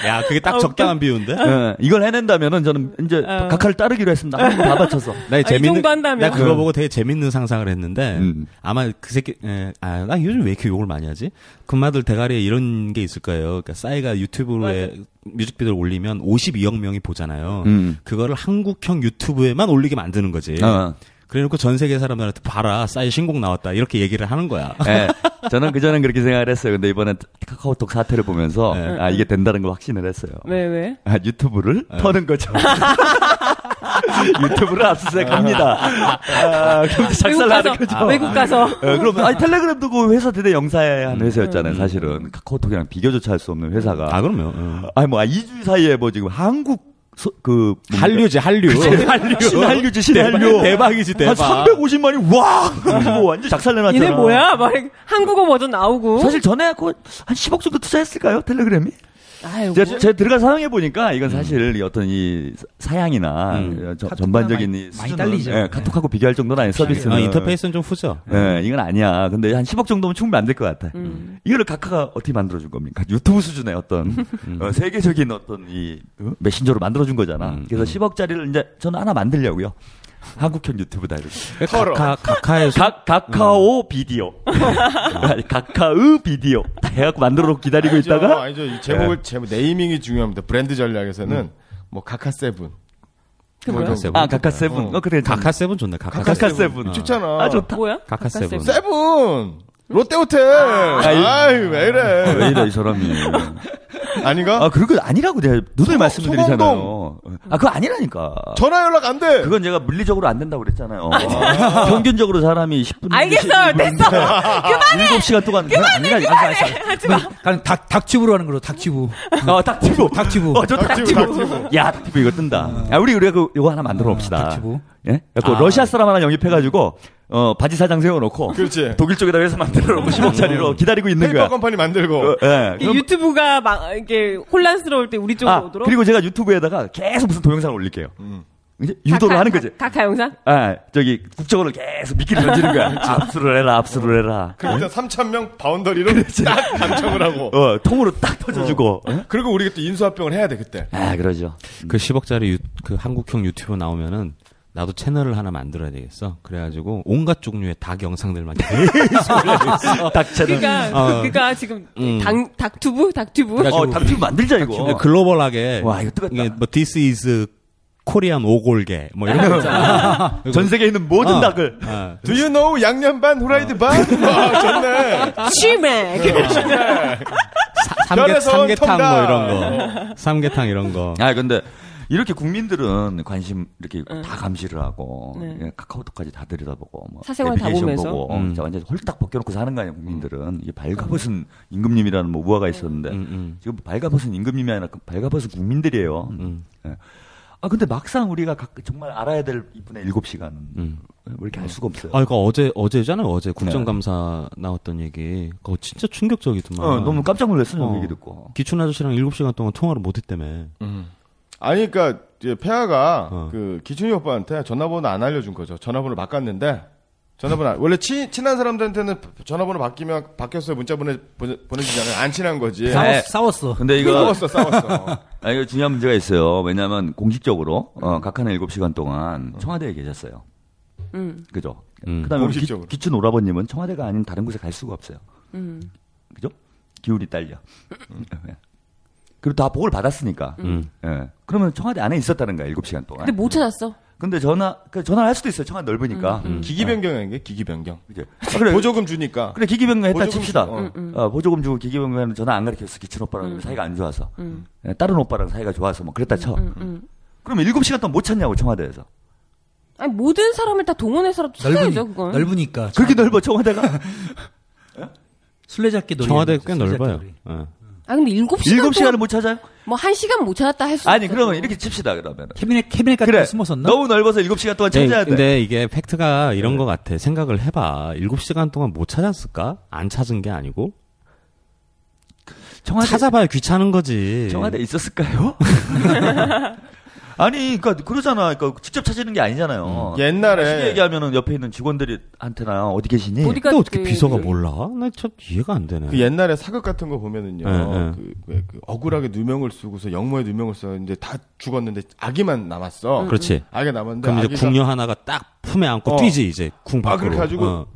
야, 그게 딱 적당한 비유인데? 이걸 해낸다면은 저는 이제 각하를 따르기로 했습니다. 한 번 다 바쳐서. 나 재밌는, 한다면. 나 그거 보고 되게 재밌는 상상을 했는데, 아마 그 새끼, 나 요즘 왜 이렇게 욕을 많이 하지? 금마들 대가리에 이런 게 있을 거예요. 그러니까 싸이가 유튜브에 뮤직비디오를 올리면 52억 명이 보잖아요. 그거를 한국형 유튜브에만 올리게 만드는 거지. 그래놓고 전 세계 사람들한테 봐라, 싸이 신곡 나왔다 이렇게 얘기를 하는 거야. 네, 저는 그전엔 그렇게 생각을 했어요. 근데 이번에 카카오톡 사태를 보면서 이게 된다는 걸 확신을 했어요. 왜? 유튜브를 터는 거죠. 유튜브를 압수수색합니다. 경제 작살나는 거죠. 외국 가서. 그럼 텔레그램도 그 회사 대대 영사의 한 회사였잖아요. 사실은 카카오톡이랑 비교조차 할 수 없는 회사가. 그럼요. 2주 사이에 뭐 지금 한국 한류지, 한류. 신한류지, 신한류. 대박이지, 대박. 한 350만이, 와! 완전 작살내놨잖아. 얘네 뭐야? 막, 한국어 버전 나오고. 사실 전에 한 10억 정도 투자했을까요? 텔레그램이? 제가 들어가 사용해보니까, 이건 사실 어떤 이 사양이나, 전반적인 이 많이 딸리죠. 카톡하고 비교할 정도는 아닌 서비스는. 인터페이스는 좀 후져. 이건 아니야. 근데 한 10억 정도면 충분히 안 될 것 같아. 이거를 각하가 어떻게 만들어준 겁니까? 유튜브 수준의 어떤, 세계적인 어떤 이, 메신저로 만들어준 거잖아. 그래서 10억짜리를 이제 저는 하나 만들려고요. 한국형 유튜브다 이렇게. 카카오 비디오. 카카오 비디오. 다 해갖고 만들어놓고 기다리고 있다가. 아니죠. 이 제목 네이밍이 중요합니다. 브랜드 전략에서는 뭐 카카세븐. 카카세븐. 그래. 카카세븐 좋네. 카카세븐. 좋잖아. 아, 좋다. 뭐야? 카카세븐. 세븐. 롯데호텔. 아유, 왜 이래. 왜 이래, 이 사람이. 아닌가? 아, 그거 아니라고 내가 누누이 말씀드리잖아요. 아, 그거 아니라니까. 전화 연락 안 돼. 그건 제가 물리적으로 안 된다고 그랬잖아요. 평균적으로 사람이 10분. 알겠어. 됐어. 그만해. 7시간 동안. 그만해. 하지 마. 그냥 닭튜브로 하는 거로, 닭튜브. 닭튜브. 닭튜브. 저 닭튜브. 야, 닭튜브 이거 뜬다. 우리가 이거 하나 만들어 봅시다. 닭튜브. 예? 러시아 사람 하나 영입해가지고, 바지 사장 세워놓고. 그렇지. 독일 쪽에다 회사 만들어놓고 10억짜리로 기다리고 있는 거야. 페이퍼 컴퍼니 만들고. 예. 유튜브가 막, 이렇게 혼란스러울 때 우리 쪽으로 오도록. 그리고 제가 유튜브에다가 계속 무슨 동영상을 올릴게요. 이제 유도를 하는 거지. 카카 영상? 저기 국정원을 계속 미끼를 던지는 거야. 압수를 해라. 그럼 일단 3,000명 바운더리로 딱 감청을 하고. 통으로 딱 터져주고. 그리고 우리가 또 인수합병을 해야 돼, 그때. 그러죠. 그 10억짜리 그 한국형 유튜브 나오면은 나도 채널을 하나 만들어야 되겠어. 그래가지고 온갖 종류의 닭 영상들만 계속 닭 채널. 그러니까 지금 닭튜브? 닭튜브 만들자 이거. 글로벌하게. 와 이거 뜨겁다. 이게 뭐 This is 코리안 오골계 뭐 이런 거 있잖아. 전 세계에 있는 모든 닭을. Do you know 양념 반 후라이드 반? 좋네. 치맥. 삼계탕 뭐 이런 거. 삼계탕 이런 거. 근데 이렇게 국민들은 관심 이렇게 다 감시를 하고 카카오톡까지 다 들여다보고 뭐 사생활 다 보면서 보고, 완전 홀딱 벗겨놓고 사는 거 아니야 국민들은. 이게 발가벗은 임금님이라는 뭐 우화가 있었는데 지금 발가벗은 임금님이 아니라 발가벗은 국민들이에요. 근데 막상 우리가 정말 알아야 될 이분의 7시간은 왜 이렇게 알 수가 없어요. 그러니까 어제잖아요. 어제 국정감사 나왔던 얘기. 그거 진짜 충격적이더만. 너무 깜짝 놀랐어요. 얘기 듣고. 기춘 아저씨랑 7시간 동안 통화를 못했다며. 아니, 그니까, 이제 폐하가, 기춘이 오빠한테 전화번호 안 알려준 거죠. 전화번호를 바꿨는데, 원래 친한 사람들한테는 전화번호 바뀌었어요. 문자 보내주잖아요. 안 친한 거지. 싸웠어. 근데 이거. 싸웠어. 이거 중요한 문제가 있어요. 왜냐면 공식적으로, 각하는 7시간 동안 청와대에 계셨어요. 그죠? 그 다음에 기춘 오라버님은 청와대가 아닌 다른 곳에 갈 수가 없어요. 그죠? 기울이 딸려. 그리고 다 보고를 받았으니까. 그러면 청와대 안에 있었다는 거야, 7시간 동안. 근데 못 찾았어. 근데 전화를 할 수도 있어요. 청와대 넓으니까. 기기 변경한 게 기기 변경. 그래. 보조금 주니까. 그래, 기기 변경 했다 칩시다. 보조금 주고 기기 변경하는 전화 안 가르쳤어. 기춘 오빠랑 사이가 안 좋아서. 다른 오빠랑 사이가 좋아서 뭐 그랬다 쳐. 그러면 7시간 동안 못 찾냐고, 청와대에서. 아니, 모든 사람을 다 동원해서라도 찾아야죠, 그건. 넓으니까. 그렇게 넓어, 청와대가. 술래잡기 놀이. 청와대가 꽤 넓어요. 근데 7시간을 못 찾아요? 뭐 1시간 못 찾았다 할 수 있어. 아니, 그러면 이렇게 칩시다, 그러면. 캐비넷 같은 데 숨었었나? 너무 넓어서 7시간 동안 찾아야 돼. 근데 이게 팩트가 이런 거 같아. 생각을 해봐. 7시간 동안 못 찾았을까? 안 찾은 게 아니고? 찾아봐야 귀찮은 거지. 청와대 있었을까요? 아니, 그러잖아. 직접 찾는 게 아니잖아요. 옛날에. 쉽게 얘기하면은 옆에 있는 직원들한테나 어디 계시니? 근데 어떻게 비서가 몰라? 나 참 이해가 안 되네. 그 옛날에 사극 같은 거 보면은요. 그 억울하게 누명을 쓰고서 영모에 누명을 썼는데 다 죽었는데 아기만 남았어. 그렇지. 아기가 남았는데. 그럼 이제 궁녀 하나가 딱 품에 안고 뛰지, 이제. 궁 밖으로. 그렇게 가지고,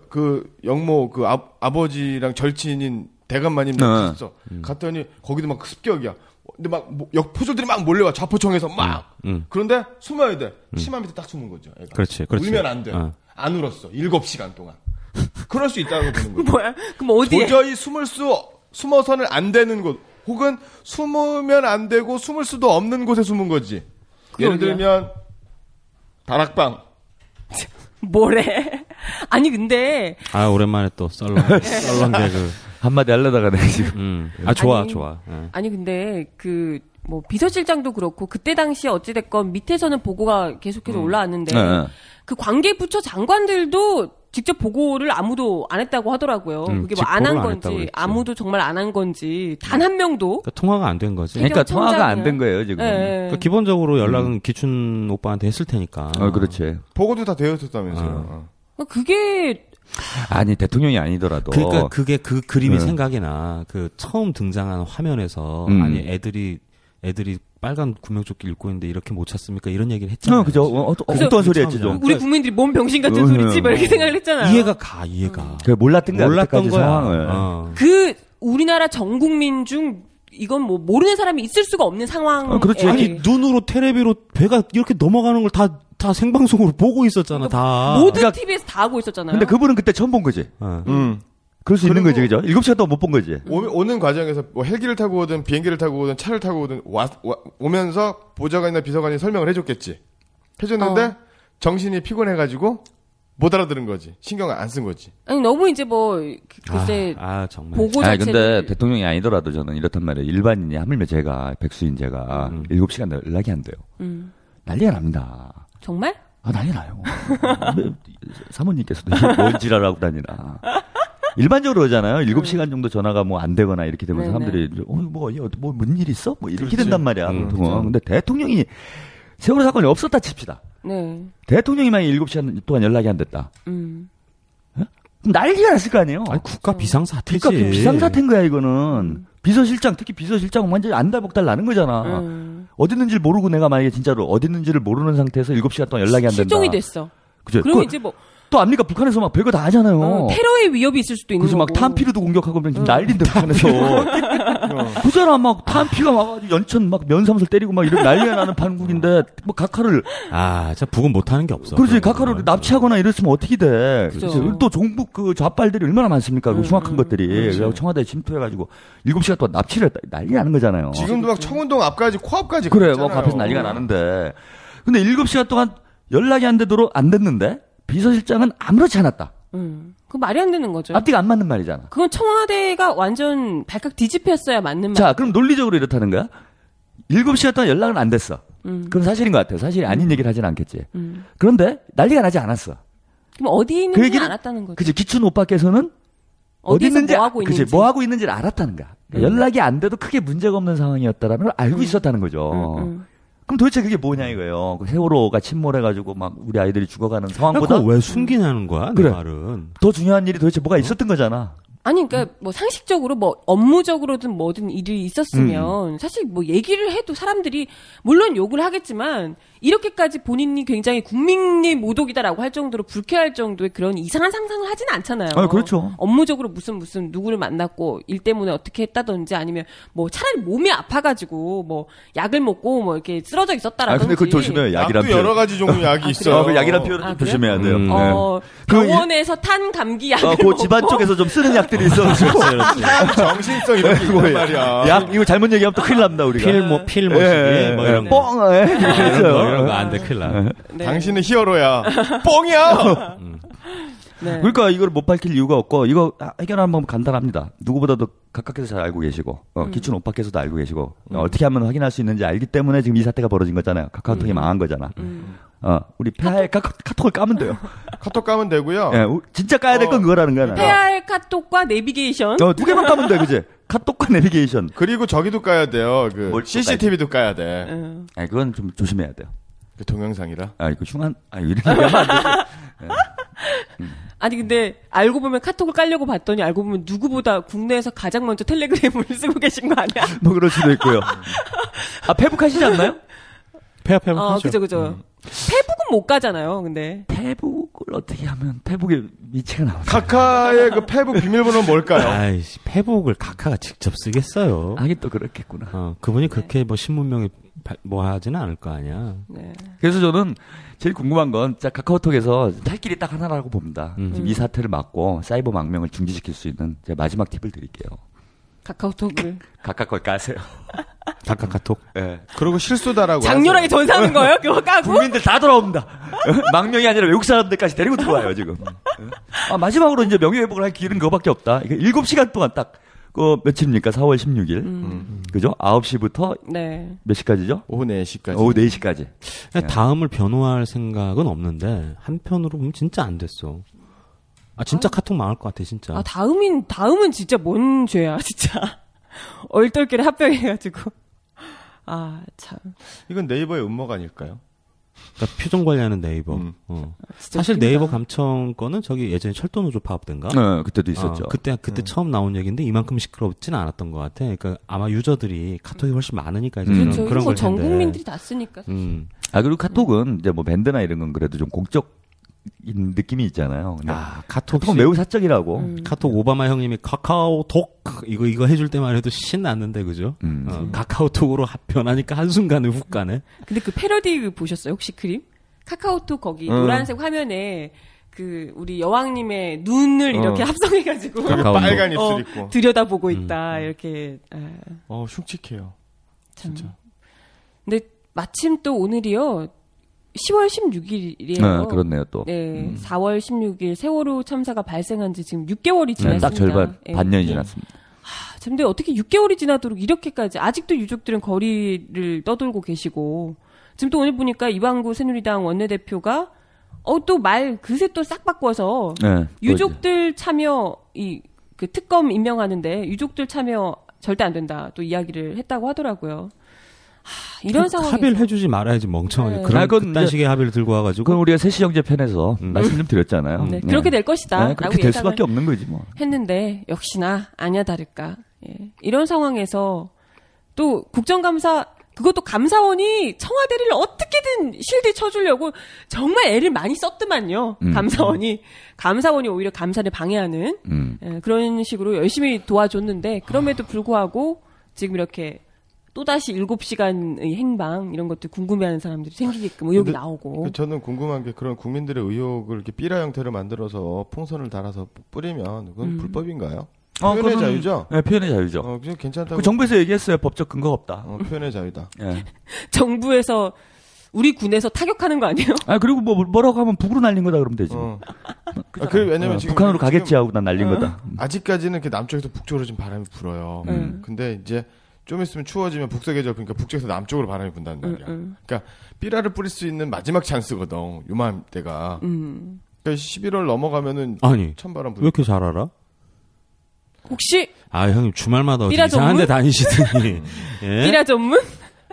그 영모, 아버지랑 절친인 대감마님 갔어. 갔더니 거기도 막 습격이야. 근데 막 역포졸들이 막 몰려와, 좌포청에서 막. 그런데 숨어야 돼. 치마 밑에 딱 숨은 거죠. 애가. 그렇지. 울면 안 돼. 안 울었어. 7시간 동안. 그럴 수 있다는 거 보는 거죠. 뭐야? 그럼 어디에? 도저히 숨어서는 안 되는 곳, 혹은 숨으면 안 되고 숨을 수도 없는 곳에 숨은 거지. 예를 들면 다락방. 뭐래? 아니 근데. 오랜만에 또 썰렁 개그. 한마디 하려다가 내가 지금. 좋아. 아니 근데 뭐 비서실장도 그렇고 그때 당시에 어찌됐건 밑에서는 보고가 계속해서 올라왔는데 그 관계부처 장관들도 직접 보고를 아무도 안 했다고 하더라고요. 그게 뭐 안 한 건지 아무도 정말 안 한 건지 단 한 명도. 그러니까 통화가 안 된 거지. 그러니까 통화가 안 된 거예요 지금. 그러니까 기본적으로 연락은 기춘 오빠한테 했을 테니까. 그렇지. 보고도 다 되어 있었다면서요. 그게 아니 대통령이 아니더라도. 그러니까 그게 그 그림이 생각이 나. 그 처음 등장한 화면에서 아니 애들이 애들이 빨간 구명조끼 입고 있는데 이렇게 못 찾습니까? 이런 얘기를 했잖아요. 그죠. 어떤 소리 했지, 좀. 우리 국민들이 뭔 병신 같은 소리지? 막 이렇게 생각을 했잖아요. 이해가. 몰랐던 거야. 몰랐던 거야. 상황을. 우리나라 전 국민 중 이건 뭐 모르는 사람이 있을 수가 없는 상황. 그렇지. 아니 눈으로 테레비로 배가 이렇게 넘어가는 걸 다 생방송으로 보고 있었잖아. 다. 모든 TV에서 다 하고 있었잖아요. 근데 그분은 그때 처음 본 거지. 그럴 수 있는 거지, 그죠? 7시간 동안 못 본 거지. 오는 과정에서 뭐 헬기를 타고 오든 비행기를 타고 오든 차를 타고 오든 오면서 보좌관이나 비서관이 설명을 해줬겠지. 해줬는데 정신이 피곤해가지고 못 알아들은 거지. 신경을 안 쓴 거지. 아니 너무 이제 뭐 글쎄 정말. 보고 아니 자체를. 근데 대통령이 아니더라도 저는 이렇단 말이에요. 일반인이 하물며 제가 백수인 제가 7시간 연락이 안 돼요. 난리가 납니다. 정말? 난리 나요. 사모님께서도 뭔 지랄하고 다니나. 일반적으로 그러잖아요. 7시간 정도 전화가 뭐 안 되거나 이렇게 되면 사람들이 뭔 일 있어? 뭐 이렇게 된단 말이야. 보통은. 근데 대통령이 세월호 사건이 없었다 칩시다. 네. 대통령이 만약 7시간 동안 연락이 안 됐다. 그럼 난리가 났을 거 아니에요? 아니, 국가 비상사태지. 국가 비상사태인 거야, 이거는. 비서실장, 특히 비서실장은 완전히 안달복달 나는 거잖아. 어디 있는지를 모르고 내가 만약에 진짜로 어디 있는지를 모르는 상태에서 7시간 동안 연락이 안 된다. 실종이 됐어. 그죠? 그러면 이제 뭐. 또 압니까? 북한에서 막 별거 다 하잖아요. 테러의 위협이 있을 수도 있는 거고. 그래서 막 탄피르도 공격하고 지금 난리인데 북한에서. 그잖아. 막 탄피가 와가지고 연천 막 면사무소 때리고 막 이런 난리가 나는 판국인데 뭐 각하를. 진짜 북은 못하는 게 없어. 그렇지. 각하를 납치하거나 이랬으면 어떻게 돼. 그렇죠. 또 종북 그 좌빨들이 얼마나 많습니까? 그 흉악한 것들이. 그래서 청와대에 침투해가지고 7시간 동안 납치를 했다. 난리 나는 거잖아요. 지금도 막 청운동 앞까지 코앞까지. 그래. 뭐 앞에서 난리가 나는데. 근데 7시간 동안 연락이 안 됐는데 비서실장은 아무렇지 않았다. 그 말이 안 되는 거죠. 앞뒤가 안 맞는 말이잖아. 그건 청와대가 완전 발칵 뒤집혔어야 맞는 말. 자, 그럼 논리적으로 이렇다는 거야. 7시간 동안 연락은 안 됐어. 그건 사실인 것 같아요. 사실이 아닌 얘기를 하진 않겠지. 그런데 난리가 나지 않았어. 그럼 어디 있는지 알았다는 거죠. 그치, 기춘 오빠께서는 어디 있는지, 뭐 하고 있는지. 그치, 뭐 하고 있는지를 알았다는 거야. 연락이 안 돼도 크게 문제가 없는 상황이었다라는 걸 알고 있었다는 거죠. 그럼 도대체 그게 뭐냐 이거예요. 그 세월호가 침몰해가지고 막 우리 아이들이 죽어가는 상황보다 왜 숨기냐는 거야? 그래. 내 말은. 더 중요한 일이 도대체 뭐가 있었던 거잖아. 아니, 그러니까 뭐 상식적으로 뭐 업무적으로든 뭐든 일이 있었으면 사실 뭐 얘기를 해도 사람들이 물론 욕을 하겠지만 이렇게까지 본인이 굉장히 국민의 모독이다라고 할 정도로 불쾌할 정도의 그런 이상한 상상을 하진 않잖아요. 그렇죠. 업무적으로 무슨 누구를 만났고 일 때문에 어떻게 했다든지 아니면 뭐 차라리 몸이 아파가지고 뭐 약을 먹고 뭐 이렇게 쓰러져 있었다라든지. 근데 그걸 조심해요. 약이란 표현. 여러 가지 종류 약이 있어요. 그 약이란 표현을 좀 조심해야 돼요. 병원에서 탄 감기 약을 그 집안 쪽에서 좀 쓰는 약들이 있어. 정신성 이런 게 있단 말이야. 약 이거 잘못 얘기하면 또 큰일 납니다 우리가. 필 모시기 뭐 이런 거. 뻥. 이런 거 안 돼 큰일 나. 네. 당신은 히어로야. 뻥이야. 네. 그러니까 이걸 못 밝힐 이유가 없고 이거 해결하는 방법 간단합니다. 누구보다도 각각께서 잘 알고 계시고 기춘 오빠께서도 알고 계시고 어떻게 하면 확인할 수 있는지 알기 때문에 지금 이 사태가 벌어진 거잖아요. 카카오톡이 망한 거잖아. 우리 폐하의 카톡을 까면 돼요. 카톡 까면 되고요. 예, 진짜 까야 될 건 그거라는 거야. 폐하의 카톡과 내비게이션. 2개만 까면 돼, 그지? 카톡과 내비게이션. 그리고 저기도 까야 돼요. 그 CCTV도 까야 돼. 아니 그건 좀 조심해야 돼요. 그 동영상이라. 이거 흉한. 이런 얘기하면 안 되지. 아니 근데 알고 보면 카톡을 깔려고 봤더니 알고 보면 누구보다 국내에서 가장 먼저 텔레그램을 쓰고 계신 거 아니야? 뭐 그럴 수도 있고요. 페북 하시지 않나요? 페북 하죠. 그죠. 페북은 못 가잖아요. 근데 페북을 어떻게 하면 페북에 미치가 나오죠. 카카의 그 페북 비밀번호는 뭘까요? 아이씨, 페북을 카카가 직접 쓰겠어요. 하긴 또 그렇겠구나. 그분이 그렇게 뭐 신문명에 뭐 하지는 않을 거 아니야. 네. 그래서 저는 제일 궁금한 건 진짜 카카오톡에서 할 길이 딱 하나라고 봅니다. 지금 이 사태를 막고 사이버 망명을 중지시킬 수 있는 제가 마지막 팁을 드릴게요. 카카오톡을 각각 걸 까세요. 각각 카톡. 네. 그리고 실수다라고. 장렬하게 전사하는 거예요? 그거 까고? 국민들 다 돌아옵니다. 망명이 아니라 외국 사람들까지 데리고 들어와요 지금. 마지막으로 이제 명예회복을 할 길은 그거밖에 없다. 7시간 동안 딱. 며칠입니까? 4월 16일. 그죠? 9시부터 네. 몇 시까지죠? 오후 4시까지. 오후 4시까지. 다음을 변호할 생각은 없는데 한편으로 보면 진짜 안 됐어. 진짜 카톡 망할 것 같아, 진짜. 다음은 진짜 뭔 죄야, 진짜. 얼떨결에 합병해가지고. 참. 이건 네이버의 음모가 아닐까요? 그러니까 표정 관리하는 네이버. 사실 네이버 감청 거는 저기 예전에 철도노조 파업 때인가? 네, 그때도 있었죠. 그때 처음 나온 얘기인데 이만큼 시끄럽지는 않았던 것 같아. 그러니까 아마 유저들이 카톡이 훨씬 많으니까 이제 그렇죠. 그런 걸 전 국민들이 다 쓰니까. 그리고 카톡은 이제 뭐 밴드나 이런 건 그래도 좀 공적 느낌이 있잖아요. 카톡은 매우 사적이라고. 카톡 오바마 형님이 카카오톡 이거 해줄 때만 해도 신났는데 그죠? 카카오톡으로 변하니까 한순간에 훅 가네. 근데 그 패러디 보셨어요 혹시 그림? 카카오톡 거기 노란색 화면에 그 우리 여왕님의 눈을 이렇게 합성해가지고 빨간 입술 있고 들여다보고 있다 이렇게. 흉측해요. 진짜. 근데 마침 또 오늘이요. 10월 16일이에요. 네, 그렇네요, 또. 네, 4월 16일 세월호 참사가 발생한 지 지금 6개월이 지났습니다. 딱 절반, 반년이 지났습니다. 근데 어떻게 6개월이 지나도록 이렇게까지 아직도 유족들은 거리를 떠돌고 계시고 지금 또 오늘 보니까 이완구 새누리당 원내대표가 또 말 그새 또 싹 바꿔서 유족들 참여 그 특검 임명하는데 유족들 참여 절대 안 된다 또 이야기를 했다고 하더라고요. 이런 상황에서 합의를 해주지 말아야지 멍청하게 그런 식의 합의를 들고 와가지고 그건 우리가 새시정제 편에서 말씀 좀 드렸잖아요. 네, 그렇게 될 것이다. 그렇게 될 수밖에 없는 거지 뭐. 했는데 역시나 아냐 다를까. 이런 상황에서 또 국정감사 그것도 감사원이 청와대를 어떻게든 쉴드 쳐주려고 정말 애를 많이 썼더만요. 감사원이 오히려 감사를 방해하는 그런 식으로 열심히 도와줬는데 그럼에도 불구하고 지금 이렇게 또다시 7시간의 행방 이런 것들 궁금해하는 사람들이 생기게끔 의혹이 나오고. 저는 궁금한 게 그런 국민들의 의혹을 이렇게 삐라 형태로 만들어서 풍선을 달아서 뿌리면 그건 불법인가요? 표현의 자유죠? 네, 표현의 자유죠. 그냥 괜찮다고. 정부에서 얘기했어요. 법적 근거가 없다. 표현의 자유다. 네. 정부에서 우리 군에서 타격하는 거 아니에요? 그리고 뭐라고 하면 북으로 날린 거다 그러면 되지. 왜냐면 지금 북한으로 가겠지 하고 난 날린 거다. 아직까지는 남쪽에서 북쪽으로 좀 바람이 불어요. 근데 이제 좀 있으면 추워지면 북서계절 그러니까 북쪽에서 남쪽으로 바람이 분다는 말이야. 그러니까 삐라를 뿌릴 수 있는 마지막 찬스거든. 요맘때가. 그러니까 11월 넘어가면은 찬바람 왜 이렇게 잘 알아? 혹시 형님 주말마다 어디 이상한 데 다니시더니 삐라 전문?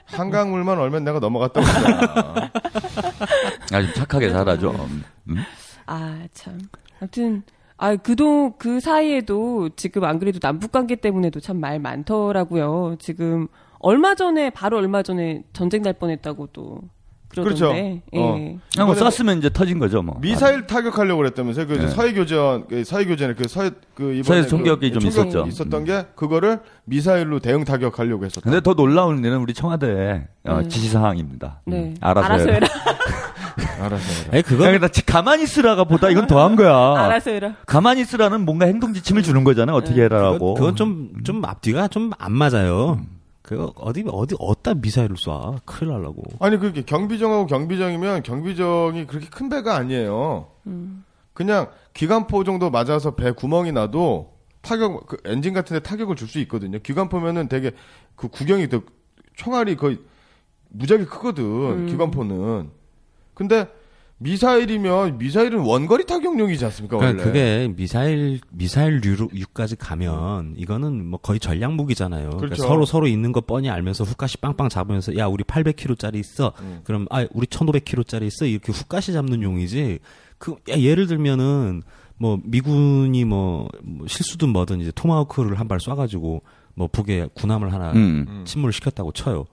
한강물만 얼면 내가 넘어갔다고 했잖아. 아주 착하게 살아줘. 참. 아무튼 그 사이에도 지금 안 그래도 남북 관계 때문에도 참 말 많더라고요. 지금 바로 얼마 전에 전쟁 날 뻔했다고 또 그러던데. 그렇죠. 쐈으면 이제 터진 거죠, 뭐. 미사일 타격하려고 그랬다면서요. 그 서해교전에 서해 총격이 좀 있었던 게 그거를 미사일로 대응 타격하려고 했었다. 근데 더 놀라운 일은 우리 청와대의 지시사항입니다. 알아서 해라. 알아서 해라. 그거 가만히 있으라가 보다 이건 더한 거야. 알아서 해라. 가만히 있으라는 뭔가 행동 지침을 주는 거잖아. 어떻게 해라라고. 그건 좀 앞뒤가 좀 안 맞아요. 그거 어디다 미사일을 쏴? 큰일 날라고. 아니 그게 경비정하고 경비정이면 경비정이 그렇게 큰 배가 아니에요. 그냥 기관포 정도 맞아서 배 구멍이 나도 타격 엔진 같은데 타격을 줄 수 있거든요. 기관포면은 되게 그 구경이 총알이 거의 무지하게 크거든. 기관포는. 근데 미사일은 원거리 타격용이지 않습니까, 원래? 그러니까 그게 미사일류까지 가면 이거는 뭐 거의 전략 무기잖아요. 그렇죠. 그러니까 서로 있는 거 뻔히 알면서 훅가시 빵빵 잡으면서 야 우리 800kg짜리 있어. 그럼 우리 1,500kg짜리 있어. 이렇게 훅가시 잡는 용이지. 예를 들면은 뭐 미군이 뭐 실수든 뭐든 이제 토마호크를 한 발 쏴가지고 뭐 북에 군함을 하나 침몰을 시켰다고 쳐요.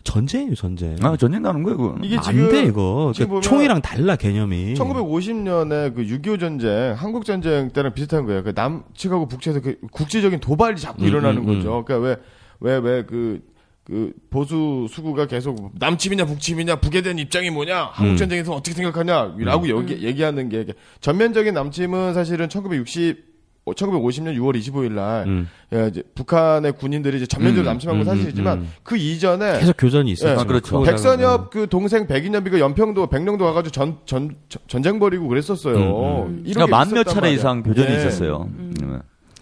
전쟁이에요, 전쟁. 전쟁 나는 거예요, 그거. 이게 안 돼, 이거. 그러니까 총이랑 달라, 개념이. 1950년에 그 6.25 전쟁, 한국 전쟁 때랑 비슷한 거예요. 그 남측하고 북측에서 그 국제적인 도발이 자꾸 일어나는 거죠. 그러니까 왜 보수 수구가 계속 남침이냐 북침이냐 북에 대한 입장이 뭐냐 한국 전쟁에서 어떻게 생각하냐라고 얘기하는 게 전면적인 남침은 사실은 1950년 6월 25일 날 이제 북한의 군인들이 이제 전면적으로 남침한 건 사실이지만 그 이전에 계속 교전이 있었죠. 그렇죠. 백선엽 그 동생 백인엽이가 백령도 가가지고 전쟁 벌이고 그랬었어요. 그러니까 만몇 차례 이상 교전이 있었어요.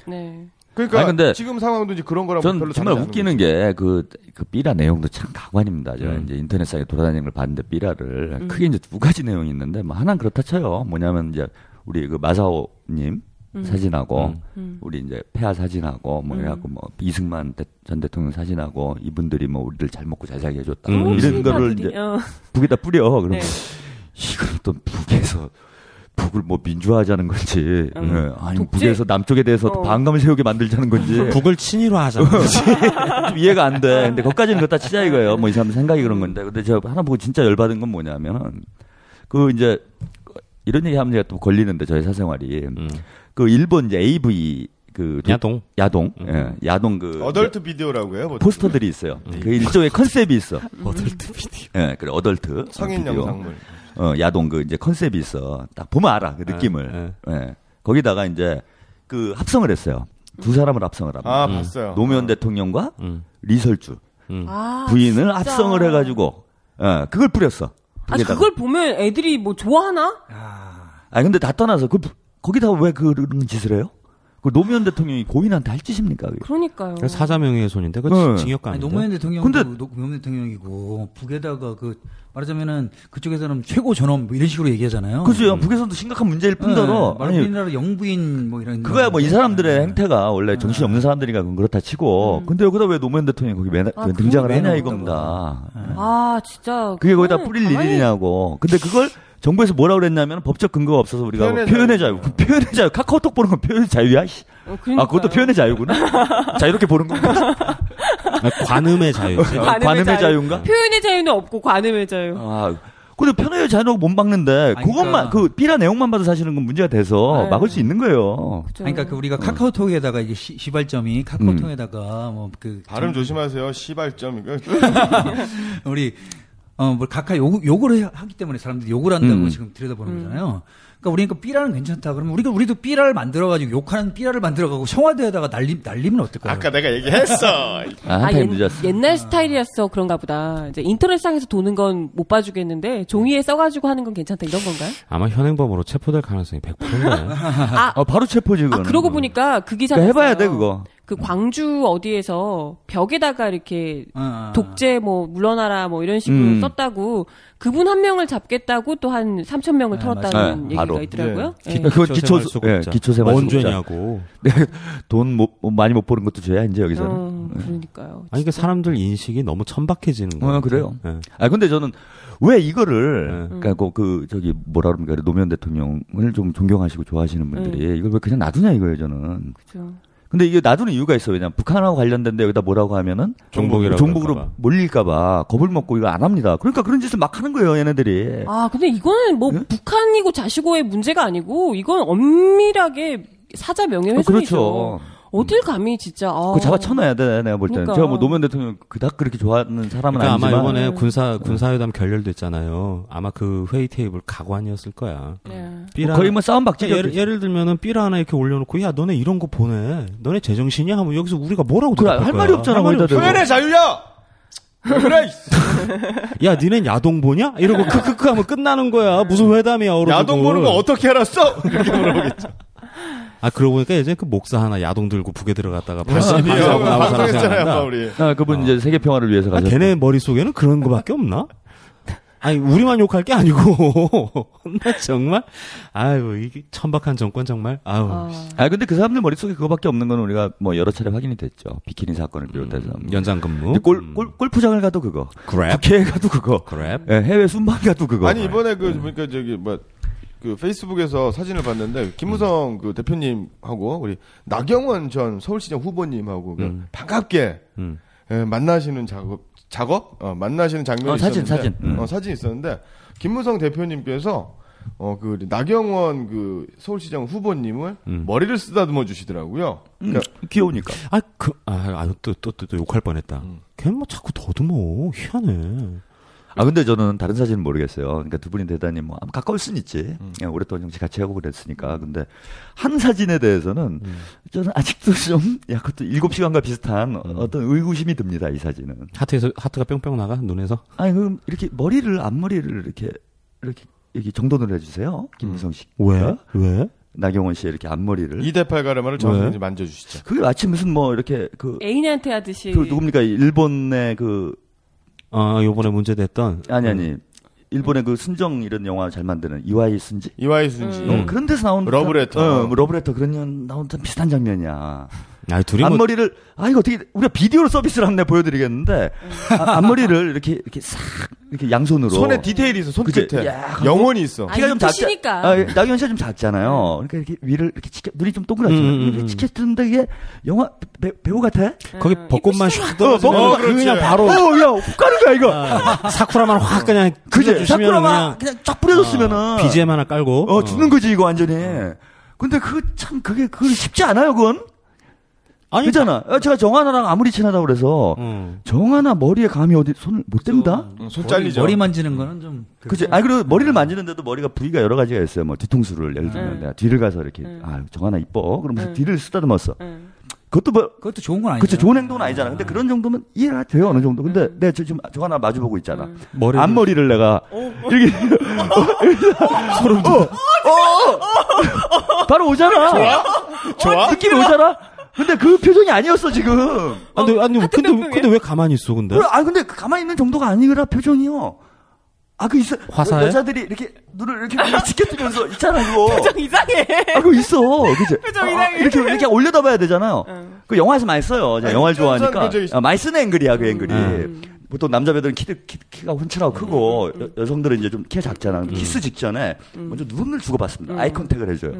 네. 그러니까 근데 지금 상황도 이제 그런 거랑 별로 정말 웃기는 게 그 삐라 내용도 참 가관입니다. 제가 이제 인터넷상에 돌아다니는 걸 봤는데 삐라를 크게 이제 두 가지 내용이 있는데 뭐 하나는 그렇다 쳐요. 뭐냐면 이제 우리 그 마사오님 사진하고 우리 이제 폐하 사진하고 뭐 해갖고 뭐 이승만 전 대통령 사진하고 이분들이 뭐 우리들 잘 먹고 잘 살게 해줬다 이런 거를 이제 북에다 뿌려. 그럼 네. 이걸 또 북에서 북을 뭐 민주화하자는 건지, 아니 독재? 북에서 남쪽에 대해서 반감을 세우게 만들자는 건지, 북을 친일화하자는 건지 좀 이해가 안 돼. 근데 거기까지는 그렇다 치자 이거예요. 뭐 이 사람 생각이 그런 건데, 근데 제가 하나 보고 진짜 열받은 건 뭐냐면은 그 이제 이런 얘기하면 제가 또 걸리는데 저희 사생활이 그 일본 이제 AV 그 야동, 예, 야동 그 어덜트 비디오라고 해요. 포스터들이 있어요. 그 일종의 컨셉이 있어. 어덜트 비디오. 예, 그래 어덜트 성인 비디오. 영상물. 야동 그 이제 컨셉이 있어. 딱 보면 알아 그 느낌을. 예. 거기다가 이제 그 합성을 했어요. 두 사람을 합성을 합니다. 아, 봤어요. 노무현 대통령과 리설주 아, 부인을 진짜. 합성을 해가지고, 그걸 뿌렸어. 아니 북에다가. 그걸 보면 애들이 뭐 좋아하나? 아니 근데 다 떠나서 거기다 왜 그런 짓을 해요? 그 노무현 대통령이 고인한테 할 짓입니까? 그게? 그러니까요. 사자명예훼손인데 그 징역 가는데. 노무현 대통령도 노무현 대통령이고 북에다가 그 말하자면은 그쪽에서는 최고 존엄 뭐 이런 식으로 얘기하잖아요. 그죠. 북에서도 심각한 문제일 뿐더러 아니 우리나라 영부인 뭐 이런 그거야 뭐 이 사람들의 행태가 원래 정신이 없는 사람들이니까 그건 그렇다 치고 근데 여기다 왜 노무현 대통령이 거기 등장을 하냐 이겁니다. 아 진짜 그게 거기다 뿌릴 일이냐고. 근데 그걸 정부에서 뭐라고 그랬냐면 법적 근거가 없어서 우리가 표현의 자유. 표현의 자유. 카카오톡 보는 건 표현의 자유야. 아, 그것도 표현의 자유구나. 자, 이렇게 보는 건가? 관음의 자유지. 관음의 자유인가? 표현의 자유는 없고 관음의 자유. 아, 근데 표현의 자유는 못 막는데 그것만 그 삐라 내용만 봐도 사실은 건 문제가 돼서 막을 수 있는 거예요. 그러니까 그 우리가 카카오톡에다가 이게 시발점이 카카오톡에다가 뭐 그 발음 조심하세요. 시발점 이거. 우리 뭐 각하 욕을 하기 때문에 사람들이 욕을 한다고 지금 들여다보는 거잖아요. 그러니까 우리가 삐라는 괜찮다. 그러면 우리도 삐라를 만들어가지고 욕하는 삐라를 만들어가고 청와대에다가 날리면 어떨까요? 아까 내가 얘기했어. 옛날 스타일이었어 그런가 보다. 이제 인터넷상에서 도는 건 못 봐주겠는데 종이에 써가지고 하는 건 괜찮다 이런 건가요? 아마 현행범으로 체포될 가능성이 100%인가요? 바로 체포지 그거는. 그러고 보니까 그 기사 그러니까 해봐야 돼 그거. 그 광주 어디에서 벽에다가 이렇게 독재 뭐 물러나라 뭐 이런 식으로 썼다고 그분 한 명을 잡겠다고 또 한 3,000명을 털었다는 얘기가 바로. 있더라고요. 네. 그건 기초생활 언제냐고. 돈 많이 못 버는 것도 죄야 이제 여기서는. 그러니까요. 아니 그 사람들 인식이 너무 천박해지는 거예요. 그래요. 근데 저는 왜 이거를 그러니까 그 저기 뭐라 그럽니까 노무현 대통령을 좀 존경하시고 좋아하시는 분들이 이걸 왜 그냥 놔두냐 이거예요 저는. 그렇죠. 근데 이게 놔두는 이유가 있어요. 왜냐면 북한하고 관련된데 여기다 뭐라고 하면은 종북으로 몰릴까봐 겁을 먹고 이거 안 합니다. 그러니까 그런 짓을 막 하는 거예요, 얘네들이. 아, 근데 이거는 뭐 북한이고 자시고의 문제가 아니고 이건 엄밀하게 사자 명예훼손이죠. 그렇죠. 어딜 감히 진짜. 그거 잡아 쳐놔야 돼, 내가 볼 때는. 그러니까. 제가 뭐 노무현 대통령 그닥 그렇게 좋아하는 사람은 그러니까 아니지만. 아마 이번에 군사회담 결렬됐잖아요. 아마 그 회의 테이블 가관이었을 거야. 거의 뭐 싸움 박지. 예를 들면은 삐라 하나 이렇게 올려놓고 야 너네 이런 거 보내. 너네 제정신이야 하면 여기서 우리가 뭐라고 그래, 할 말이 없잖아. 표현의 자유야. 그래. 야 니넨 야동 보냐? 이러고 크크크 하면 끝나는 거야. 무슨 회담이야. 야동 보는 거 어떻게 알았어? 이렇게 물어보겠죠. 그러고 보니까 예전에 그 목사 하나 야동 들고 북에 들어갔다가 방송했잖아요, 우리. 그분 이제 세계 평화를 위해서 가셨죠. 걔네 머릿속에는 그런 거밖에 없나? 아니, 우리만 욕할 게 아니고. 나 정말? 아유, 이게 천박한 정권 정말. 아유. 근데 그 사람들 머릿속에 그거밖에 없는 건 우리가 뭐 여러 차례 확인이 됐죠. 비키니 사건을 비롯해서. 연장 근무. 골프장을 가도 그거. 그랩. 국회에 가도 그거. 그랩. 해외 순방 가도 그거. 아니, 이번에 그러니까 저기 그 페이스북에서 사진을 봤는데 김무성 그 대표님하고 우리 나경원 전 서울시장 후보님하고 반갑게 만나시는 만나시는 장면이 있었는데 사진 있었는데 김무성 대표님께서 그 나경원 그 서울시장 후보님을 머리를 쓰다듬어 주시더라고요. 그러니까 귀여우니까. 또 욕할 뻔했다. 걔 뭐 자꾸 더듬어. 희한해. 근데 저는 다른 사진은 모르겠어요. 그러니까 두 분이 대단히 뭐 가까울 순 있지. 오랫동안 정치 같이 하고 그랬으니까. 근데 한 사진에 대해서는 저는 아직도 좀 약간 또 7시간과 비슷한 어떤 의구심이 듭니다. 이 사진은. 하트가 뿅뿅 나가 눈에서? 그럼 이렇게 앞머리를 이렇게 정돈을 해주세요. 김무성 씨. 왜? 나경원 씨의 이렇게 앞머리를 2대8 가르마를 정확히 만져주시죠. 그게 마치 무슨 뭐 이렇게 애인한테 하듯이. 누굽니까 일본의 요번에 문제됐던. 아니. 일본의 그 순정 이런 영화 잘 만드는 이와이 순지 그런 데서 나온 러브레터 러브레터 그런 나온 비슷한 장면이야. 앞머리를 이거 어떻게 우리가 비디오로 서비스를 한번 보여드리겠는데 앞머리를 이렇게 싹 이렇게 양손으로 손에 디테일이 있어. 손끝에 영혼이 있어. 키가 좀 작잖아. 나경원 씨가 좀 작잖아요. 그러니까 이렇게 위를 이렇게 눈이 좀 동그랗죠. 이렇게 치켜뜨는데 이게 영화 배우 같아. 거기 벚꽃만 샥 떨어지면 그냥 바로 훅 가는 거야 이거. 사쿠라만 확 그냥 그지. 사쿠라만 그냥 쫙 뿌려줬으면은 BGM 하나 깔고 죽는 거지 이거 완전히. 근데 그게 쉽지 않아요 그건. 그잖아. 제가 정하나랑 아무리 친하다고 그래서 정하나 머리에 감히 어디 손을 못 댄다? 손 잘리죠. 머리 만지는 거는 좀 그치. 그리고 머리를 만지는데도 머리가 부위가 여러 가지가 있어요. 뭐 뒤통수를 예를 들면 내가 뒤를 가서 이렇게 정하나 이뻐. 그러면서 뒤를 쓰다듬었어. 그것도 좋은 건 아니죠. 그치. 좋은 행동은 아니잖아. 근데 그런 정도면 이해가 돼요 어느 정도. 근데 내가 지금 정하나 마주보고 있잖아. 앞머리를 내가 이렇게 소름 돋아. 바로 오잖아. 좋아? 느낌이 오잖아. 근데 그 표정이 아니었어 지금. 근데 왜 가만히 있어 근데? 근데 가만히 있는 정도가 아니라 표정이요. 그 있어. 화사해? 여자들이 이렇게 눈을 이렇게 지켜뜨면서 있잖아 이거. 표정 이상해. 그거 있어. 그치? 표정 이상해. 이렇게 올려다봐야 되잖아요. 그 영화에서 많이 써요. 제가 영화를 좋아하니까. 많이 쓰는 앵글이야 그 앵글이. 보통 남자 배우들은 키가 훤칠하고 크고 여성들은 이제 좀 키가 작잖아. 키스 직전에 먼저 눈을 주고받습니다. 아이 컨택을 해줘요.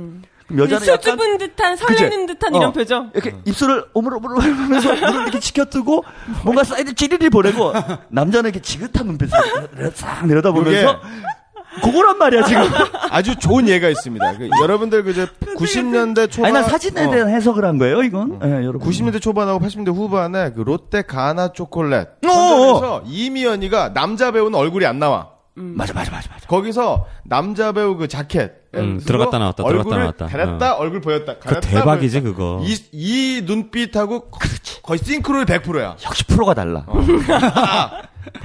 그럼 여자는 약간 수줍은 듯한 설레는 듯한 이런 표정. 이렇게 입술을 오물오물 하면서 눈을 이렇게 치켜뜨고 뭔가 사이드 찌리리 보내고 남자는 이렇게 지긋한 눈빛을 싹 내려다보면서 그거란 말이야 지금. 아주 좋은 예가 있습니다. 여러분들 그제 90년대 초반. 난 사진에 대한 해석을 한 거예요 이건. 여러분. 90년대 초반하고 80년대 후반에 그 롯데 가나 초콜릿 선전에서 이미연이가 남자 배우는 얼굴이 안 나와. 맞아. 거기서 남자 배우 그 자켓 들어갔다 나왔다. 가렸다 얼굴 보였다. 그 대박이지 그거. 이 눈빛하고 거의 싱크로율 100%야. 역시 프로가 달라.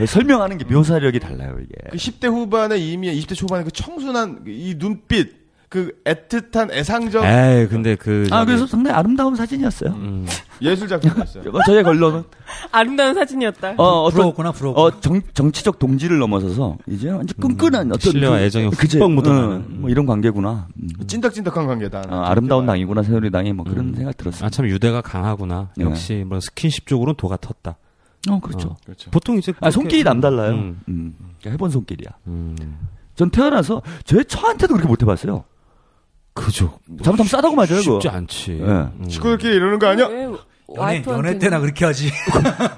설명하는 게 묘사력이 달라요 이게. 그 10대 후반에 이미연, 20대 초반에 그 청순한 이 눈빛, 그 애틋한 애상적. 근데 그래서 상당히 아름다운 사진이었어요. 예술 작품이었어요. 저의 걸로는 아름다운 사진이었다. 부러웠구나. 정치적 동지를 넘어서서 이제 완전 끈끈한 어떤 신뢰와 애정이 흠뻑 묻어나는 뭐 이런 관계구나. 찐득찐득한 관계다. 아름다운 당이구나 새누리당이 뭐 그런 생각 들었어요. 참 유대가 강하구나. 역시 뭐 스킨십 쪽으로는 도가 텄다. 그렇죠. 보통 이제 손길이 남달라요. 해본 손길이야. 전 태어나서 제 처한테도 그렇게 못 해봤어요. 그죠. 잘못하면 싸다고 맞아요. 쉽지 않지. 식구들끼리 이러는 거 아니야? 연애 때나 그렇게 하지.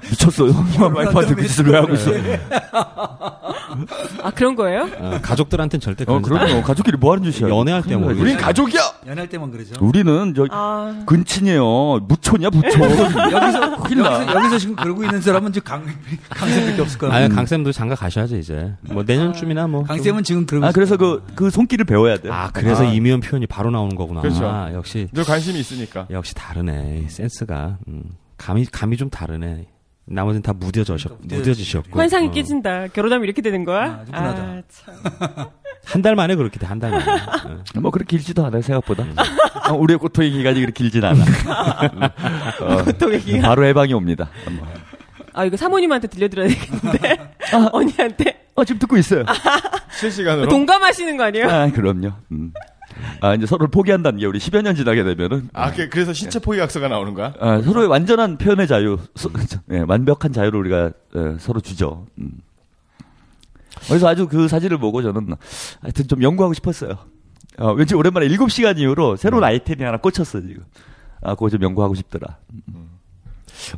미쳤어요. 형님 와이프한테 그 짓을 왜 하고 있어? 그런 거예요? 가족들한테는 절대 그러지 않아요. 그럼요. 가족끼리 뭐 하는 짓이야? 연애할 때 뭐. 우린 가족이야. 연애할 때만 그러죠. 우리는 근친이에요. 무촌이야 무촌. 여기서 지금 그러고 있는 사람은 지금 강쌤밖에 없을 거야. 강쌤도 장가 가셔야죠 이제. 뭐 내년쯤이나 뭐. 강쌤은 지금 그러고. 그래서 그 손길을 배워야 돼. 그래서 이미연 표현이 바로 나오는 거구나. 그렇죠. 역시. 늘 관심이 있으니까. 역시 다르네. 센스가. 감이 좀 다르네. 나머지는 다 무뎌지셨고. 환상이 깨진다. 결혼하면 이렇게 되는 거야? 참. 한 달 만에 그렇게 돼, 한 달 만에. 뭐 그렇게 길지도 않아요, 생각보다. 우리의 고통의 기간이 그렇게 길진 않아. 고통의 기간. 바로 해방이 옵니다. 이거 사모님한테 들려드려야 되겠는데. 언니한테. 지금 듣고 있어요. 실시간으로. 동감하시는 거 아니에요? 그럼요. 이제 서로를 포기한다는 게 우리 10여 년 지나게 되면은. 그래서 신체 포기학서가 나오는 거야? 서로의 완전한 표현의 자유, 완벽한 자유를 우리가 서로 주죠. 그래서 아주 그 사진을 보고 저는 하여튼 좀 연구하고 싶었어요. 왠지 오랜만에 7시간 이후로 새로운 아이템이 하나 꽂혔어, 지금. 그거 좀 연구하고 싶더라.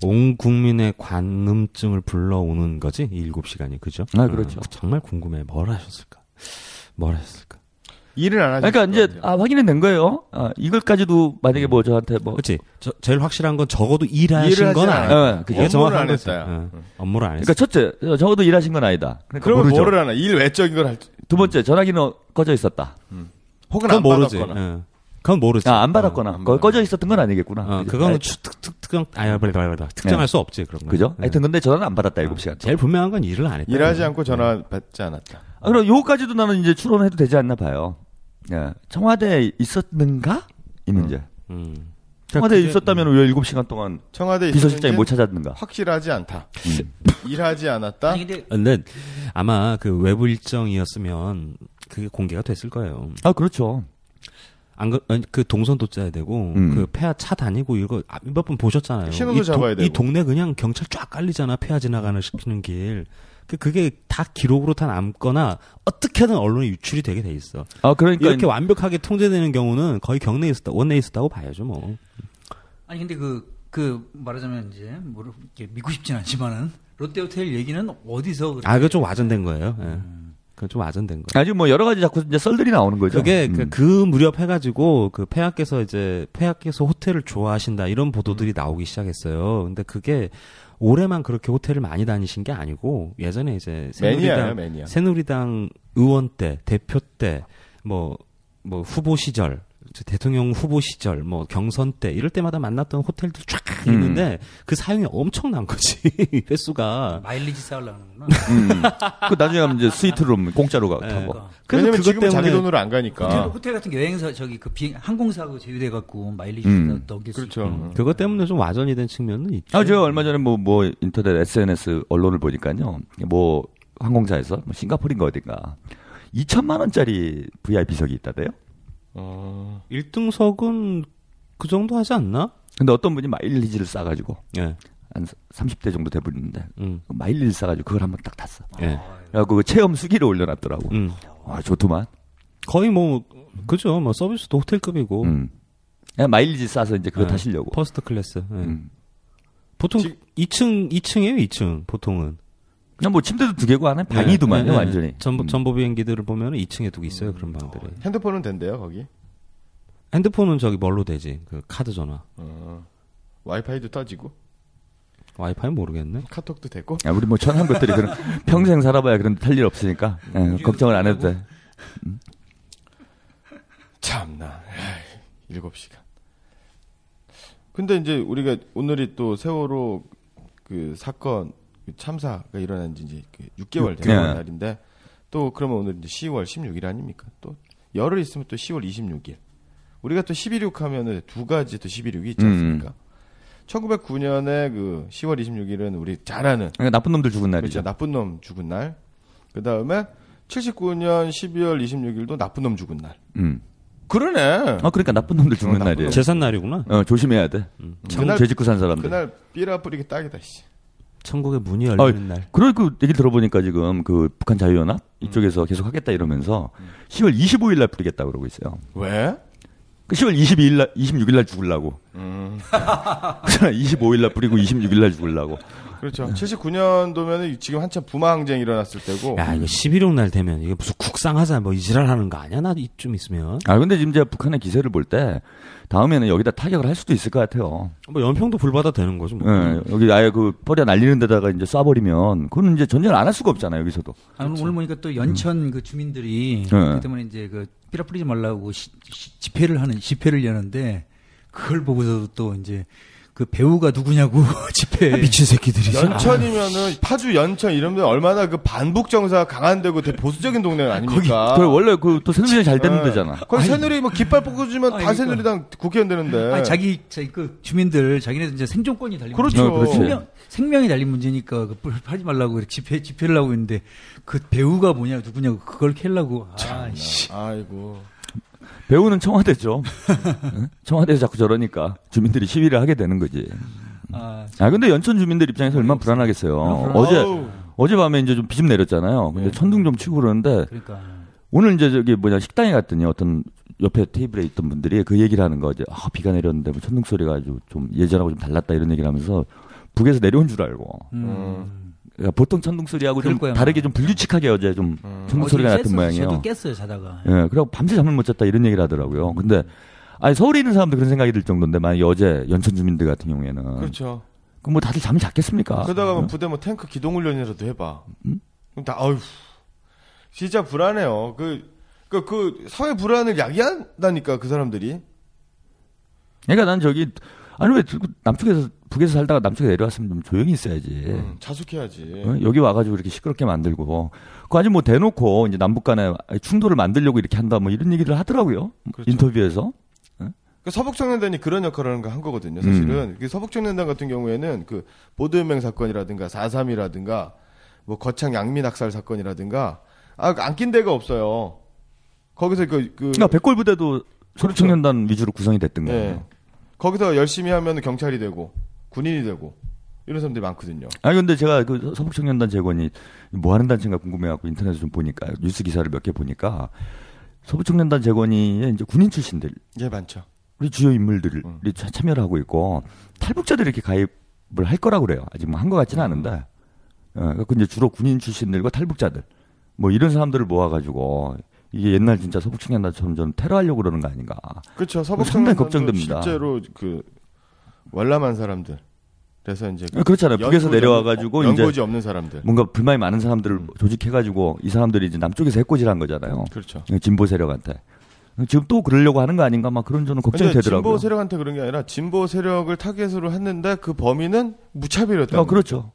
온 국민의 관음증을 불러오는 거지, 이 7시간이, 그죠? 그렇죠. 정말 궁금해. 뭘 하셨을까? 일을 안 하죠. 그러니까 이제 확인은 된 거예요. 이걸까지도 만약에 뭐 저한테 뭐 그렇지. 제일 확실한 건 적어도 일하신 건 아니다. 그게 업무를 안 했어요. 업무를 안 했어요. 그러니까 첫째, 적어도 일하신 건 아니다. 그러면 모르죠. 뭐를 하나? 일 외적인 걸 할. 두 번째, 전화기는 꺼져 있었다. 혹은 안 받았거나. 그건 모르지. 안 받았거나. 꺼져 있었던 건 아니겠구나. 그거는 특정할 수 없지, 그런 거. 그죠? 하여튼 근데 전화는 안 받았다, 7시간. 제일 분명한 건 일을 안 했다. 일하지 않고 전화 받지 않았다. 그럼 요거까지도 나는 이제 추론해도 되지 않나 봐요. 청와대에 있었는가? 이 문제. 청와대에 있었다면 왜 7시간 동안 청와대에 비서실장이 못 찾았는가? 확실하지 않다. 일하지 않았다. 아니, 근데 아마 그 외부 일정이었으면 그게 공개가 됐을 거예요. 아, 그렇죠. 그 동선도 짜야 되고 그 폐하 차 다니고 이거 몇 번 보셨잖아요. 신호도 잡아야 되고. 이 동네 그냥 경찰 쫙 깔리잖아. 폐하 지나가는 시키는 길. 그게 다 기록으로 다 남거나 어떻게든 언론에 유출이 되게 돼 있어. 아, 그러니까 이렇게 완벽하게 통제되는 경우는 거의 경내에 있었다, 원내에 있었다고 봐야죠, 뭐. 아니 근데 그 말하자면 이제 뭐 이렇게 믿고 싶진 않지만은 롯데호텔 얘기는 어디서 그거 좀 와전된 거예요. 예. 그건 좀 와전된 거. 아주 뭐 여러 가지 자꾸 이제 썰들이 나오는 거죠. 그게 그 무렵 해가지고 그 폐하께서 호텔을 좋아하신다 이런 보도들이 나오기 시작했어요. 근데 그게 올해만 그렇게 호텔을 많이 다니신 게 아니고 예전에 이제 새누리당 의원 때, 대표 때, 뭐 후보 시절, 대통령 후보 시절, 뭐 경선 때 이럴 때마다 만났던 호텔들 쫙 있는데 그 사용이 엄청난 거지. 횟수가 마일리지 쌓으려는구나. 그 나중에 가면 이제 스위트룸 공짜로 타고. 왜냐면 지금 자기 돈으로 안 가니까. 호텔 같은 여행사 항공사하고 제휴돼 갖고 마일리지 넘길 수 그렇죠. 있고. 그것 때문에 좀 와전이 된 측면은 있죠. 제가 얼마 전에 뭐 인터넷 SNS 언론을 보니까요. 뭐 항공사에서 뭐 싱가포르인가 어딘가 2천만 원짜리 VIP석이 있다대요. 1등석은 그 정도 하지 않나? 근데 어떤 분이 마일리지를 싸가지고 예. 한 30대 정도 돼버리는데 마일리지 싸가지고 그걸 한번 딱 탔어. 예. 그래갖고 그 체험 수기를 올려놨더라고. 와, 좋더만. 거의 뭐 그죠. 뭐 서비스도 호텔급이고. 그냥 마일리지 싸서 이제 그거 타시려고. 퍼스트 클래스. 보통 2층이에요, 2층 보통은. 그냥 뭐 침대도 2개고 안에 방이더만요, 완전히. 전보 비행기들을 보면은 2층에 두고 있어요, 그런 방들이. 핸드폰은 된대요, 거기? 핸드폰은 뭘로 되지? 그 카드 전화. 와이파이도 터지고? 와이파이는 모르겠네. 카톡도 되고? 야, 우리 뭐 천한 것들이 평생 살아봐야 그런 데 탈 일 없으니까 걱정을 안 해도 돼. 참나. 7시간. 근데 이제 우리가 오늘이 또 세월호 그 사건 참사가 일어난 지 이제 6개월 된 날인데 또 그러면 오늘 이제 10월 16일 아닙니까? 또 열흘 있으면 또 10월 26일. 우리가 또 11.6 하면은 두 가지 또 11.6이 있지 않습니까? 1909년에 그 10월 26일은 우리 잘 아는 그러니까 나쁜 놈들 죽은 날이죠. 그렇죠. 나쁜 놈 죽은 날. 그다음에 79년 12월 26일도 나쁜 놈 죽은 날. 그러네. 그러니까 나쁜 놈들 죽는 날이에요. 재산 날이구나. 조심해야 돼. 죄 짓고 산 사람들. 그날 삐라 뿌리기 딱이다, 씨. 천국의 문이 열리는 날. 그 얘기 들어보니까 지금 그 북한 자유연합 이쪽에서 계속 하겠다 이러면서 10월 25일 날 뿌리겠다 그러고 있어요. 왜? 그 10월 26일 날 죽으려고. 25일 날 뿌리고 26일 날 죽으려고. 그렇죠. 79년도면은 지금 한참 부마 항쟁이 일어났을 때고. 야, 이거 11.6 날 되면 이게 무슨 국상하자 뭐 이지랄 하는 거 아니야? 나 좀 있으면. 근데 지금 제가 북한의 기세를 볼 때 다음에는 여기다 타격을 할 수도 있을 것 같아요. 뭐 연평도 불받아 되는 거죠. 뭐. 네, 여기 아예 그 뻘에 날리는 데다가 이제 쏴버리면 그건 이제 전쟁을 안 할 수가 없잖아요, 여기서도. 그렇죠. 오늘 보니까 또 연천 그 주민들이 그 때문에 이제 그 삐라 뿌리지 말라고 집회를 여는데 그걸 보고서 또 이제 그 배우가 누구냐고 집회 미친 새끼들이죠. 연천이면은 파주 연천 이런 데 얼마나 그 반북 정서가 강한 데고 되게 보수적인 동네 아닙니까? 거기 원래 그 또 새누리당 잘 되는 데잖아. 거기 새누리 뭐 깃발 뽑아주면 다 새누리당 국회의원 되는데. 자기 그 주민들 자기네들 이제 생존권이 달린 그렇죠. 생명이 달린 문제니까 그 하지 말라고 집회를 하고 있는데 그 배우가 뭐냐 누구냐고 그걸 캐려고. 아이고. 배우는 청와대죠. 청와대에서 자꾸 저러니까 주민들이 시위를 하게 되는 거지. 근데 연천 주민들 입장에서 얼마나 불안하겠어요. 어젯밤에 이제 좀 비 좀 내렸잖아요. 근데 천둥 좀 치고 그러는데. 그러니까. 오늘 이제 식당에 갔더니 어떤 옆에 테이블에 있던 분들이 그 얘기를 하는 거죠. 비가 내렸는데 뭐 천둥 소리가 아주 좀 예전하고 좀 달랐다 이런 얘기를 하면서 북에서 내려온 줄 알고. 그러니까 보통 천둥 소리하고 좀 다르게 좀 불규칙하게 어제 좀 천둥 소리가 났던 모양이에요. 저도 깼어요 자다가. 그리고 밤새 잠을 못 잤다 이런 얘기를 하더라고요. 근데 서울에 있는 사람들 그런 생각이 들 정도인데 만약 어제 연천 주민들 같은 경우에는 그렇죠. 그럼 뭐 다들 잠을 잤겠습니까? 그러다가 뭐 부대 뭐 탱크 기동 훈련이라도 해봐. 그럼 다 진짜 불안해요. 그 사회 불안을 야기한다니까 그 사람들이. 그러니까 난 왜 남쪽에서 북에서 살다가 남쪽에 내려왔으면 좀 조용히 있어야지. 자숙해야지. 여기 와가지고 이렇게 시끄럽게 만들고. 그 아직 뭐 대놓고 이제 남북 간에 충돌을 만들려고 이렇게 한다 뭐 이런 얘기를 하더라고요. 그렇죠. 인터뷰에서. 서북청년단이 그런 역할을 한 거거든요. 사실은 서북청년단 같은 경우에는 그 보도연맹 사건이라든가 4.3이라든가 뭐 거창 양민학살 사건이라든가 안 낀 데가 없어요. 거기서 그러니까 백골부대도 서북청년단 위주로 구성이 됐던 거예요. 네. 거기서 열심히 하면 경찰이 되고 군인이 되고 이런 사람들이 많거든요. 아니 근데 제가 그 서북청년단 재건이 뭐 하는 단체인가 궁금해갖고 인터넷에 좀 보니까 뉴스 기사를 몇 개 보니까 서북청년단 재건이에 이제 군인 출신들, 예 많죠. 우리 주요 인물들이 참여를 하고 있고 탈북자들이 이렇게 가입을 할 거라고 그래요. 아직 뭐 한 것 같지는 않은데, 그러니까 이제 주로 군인 출신들과 탈북자들 뭐 이런 사람들을 모아가지고 이게 옛날 진짜 서북청년단처럼 좀 테러하려고 그러는 거 아닌가? 그렇죠. 상당히 걱정됩니다. 실제로 그 월남한 사람들. 그래서 이제 그렇잖아요. 북에서 내려와가지고 연고지 없는 사람들, 뭔가 불만이 많은 사람들을 조직해가지고 이 사람들이 이제 남쪽에서 해코지를 한 거잖아요. 그렇죠. 진보 세력한테 지금 또 그러려고 하는 거 아닌가 막 그런 저는 걱정이 되더라고요. 진보 세력한테 그런 게 아니라 진보 세력을 타겟으로 했는데 그 범인은 무차별이었다. 그렇죠.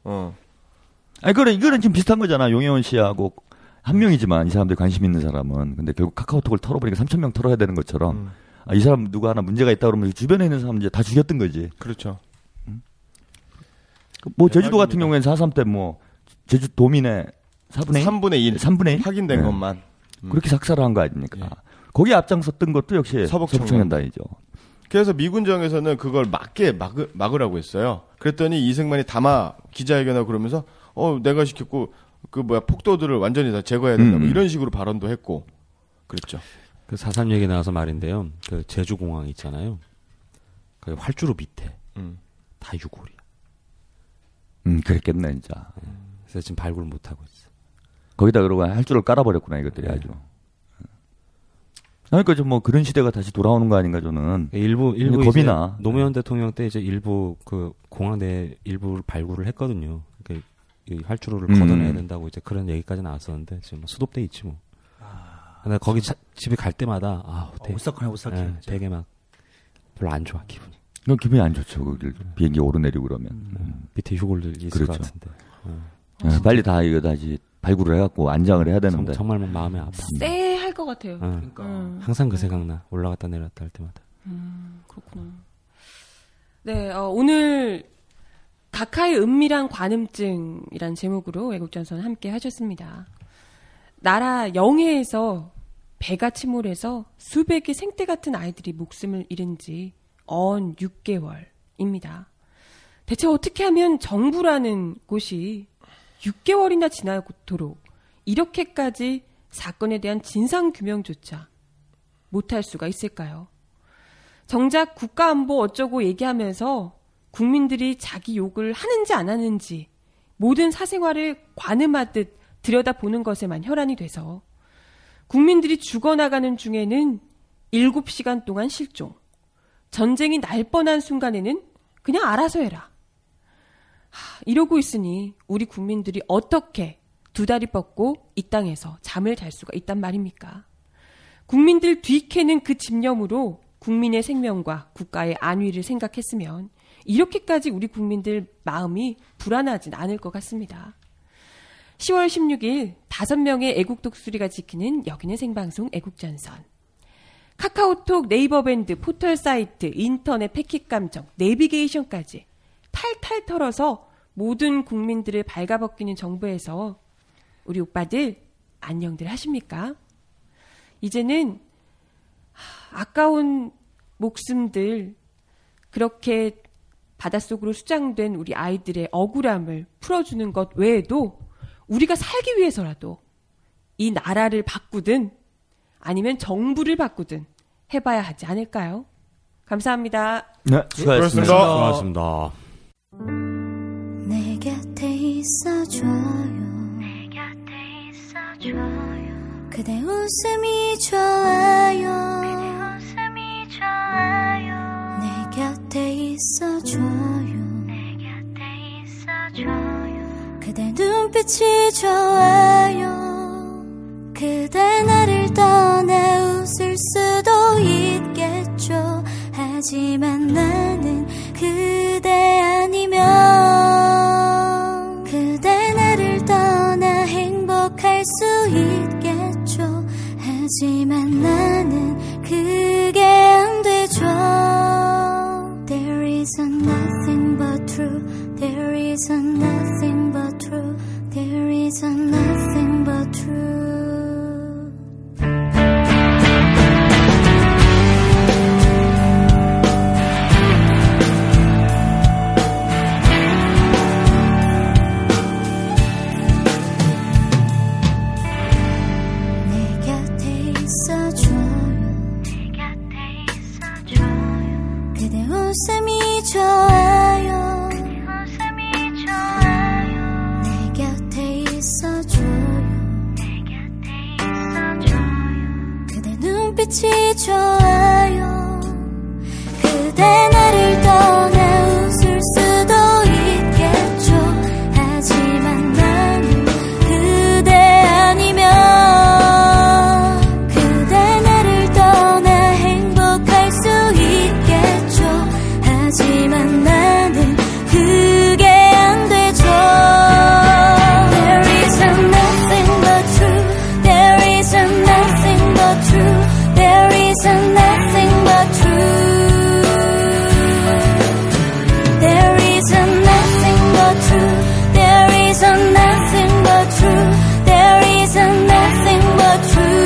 아니 이거는 지금 비슷한 거잖아. 용혜원 씨하고 한 명이지만 이 사람들 관심 있는 사람은 근데 결국 카카오톡을 털어보니까 3,000명 털어야 되는 것처럼 이 사람 누구 하나 문제가 있다 그러면 주변에 있는 사람 이제 다 죽였던 거지. 그렇죠. 뭐 제주도 같은 경우에는 4.3 때 뭐 제주 도민의 3분의 1 확인된 것만 그렇게 삭살을 한 거 아닙니까? 거기에 앞장섰던 것도 역시 서북청년단이죠. 그래서 미군정에서는 그걸 막으라고 했어요. 그랬더니 이승만이 담화 기자회견하고 그러면서 내가 시켰고 폭도들을 완전히 다 제거해야 된다 뭐 이런 식으로 발언도 했고 그랬죠. 그 4.3 얘기 나와서 말인데요. 그 제주공항 있잖아요. 그 활주로 밑에 다 유골이야. 그랬겠네 진짜. 그래서 지금 발굴 못 하고 있어. 거기다 그러고 활주로를 깔아버렸구나 이것들이 아주. 그러니까 좀 뭐 그런 시대가 다시 돌아오는 거 아닌가 저는. 일부 겁이 나. 노무현 대통령 때 이제 일부 그 공항 내 일부를 발굴을 했거든요. 그러니까 이 활주로를 걷어내야 된다고 이제 그런 얘기까지 나왔었는데 지금 수도돼 있지 뭐. 근데 거기 집에 갈 때마다 오싹하네. 되게 막 별로 안 좋아 기분이. 너 기분이 안 좋죠. 거기 비행기 오르내리고 그러면. 밑에 휴골들 있을 그렇죠. 것 같은데. 빨리 다 이거 다시 발굴을 해갖고 안장을 해야 되는데. 정말 마음이 아파. 쎄할 것 같아요. 그러니까. 항상 그 생각나. 올라갔다 내려갔다 할 때마다. 그렇구나. 네, 오늘 각하의 은밀한 관음증이란 제목으로 애국전선 함께 하셨습니다. 나라 영해에서 배가 침몰해서 수백의 생떼 같은 아이들이 목숨을 잃은 지 언 6개월입니다. 대체 어떻게 하면 정부라는 곳이 6개월이나 지나도록 이렇게까지 사건에 대한 진상규명조차 못할 수가 있을까요? 정작 국가안보 어쩌고 얘기하면서 국민들이 자기 욕을 하는지 안 하는지 모든 사생활을 관음하듯 들여다보는 것에만 혈안이 돼서 국민들이 죽어나가는 중에는 7시간 동안 실종, 전쟁이 날 뻔한 순간에는 그냥 알아서 해라. 이러고 있으니 우리 국민들이 어떻게 두 다리 뻗고 이 땅에서 잠을 잘 수가 있단 말입니까? 국민들 뒤캐는 그 집념으로 국민의 생명과 국가의 안위를 생각했으면 이렇게까지 우리 국민들 마음이 불안하진 않을 것 같습니다. 10월 16일 5명의 애국 독수리가 지키는 여기는 생방송 애국전선. 카카오톡, 네이버밴드, 포털사이트, 인터넷 패킷감정, 내비게이션까지 탈탈 털어서 모든 국민들을 발가벗기는 정부에서 우리 오빠들 안녕들 하십니까? 이제는 아까운 목숨들 그렇게 바닷속으로 수장된 우리 아이들의 억울함을 풀어주는 것 외에도 우리가 살기 위해서라도 이 나라를 바꾸든 아니면 정부를 바꾸든 해봐야 하지 않을까요? 감사합니다. 네, 수고하셨습니다. 고맙습니다. 내 곁에 있어줘요. 내 곁에 있어줘요. 그대 웃음이 좋아요. 그대 웃음이 좋아요. 내 곁에 있어줘요. 내 곁에 있어줘요. 그대 눈빛이 좋아요. 그대 나를 떠나 웃을 수도 있겠죠. 하지만 나는 그대 아니면 그대 나를 떠나 행복할 수 있겠죠. 하지만 나는 그게 안 되죠. 그대 웃음이 좋아요. 내 곁에 있어줘요. 그대 눈빛이 좋아요. 그대 나를 떠나 웃을 수도 있겠죠. 하지만 나는 그대 아니면 그대 나를 떠나 행복할 수 있겠죠. 하지만 나는 그게 안 되죠. There is nothing but true. There is nothing but true. There is nothing but true. There is nothing but true. There is nothing but true. There is nothing but true.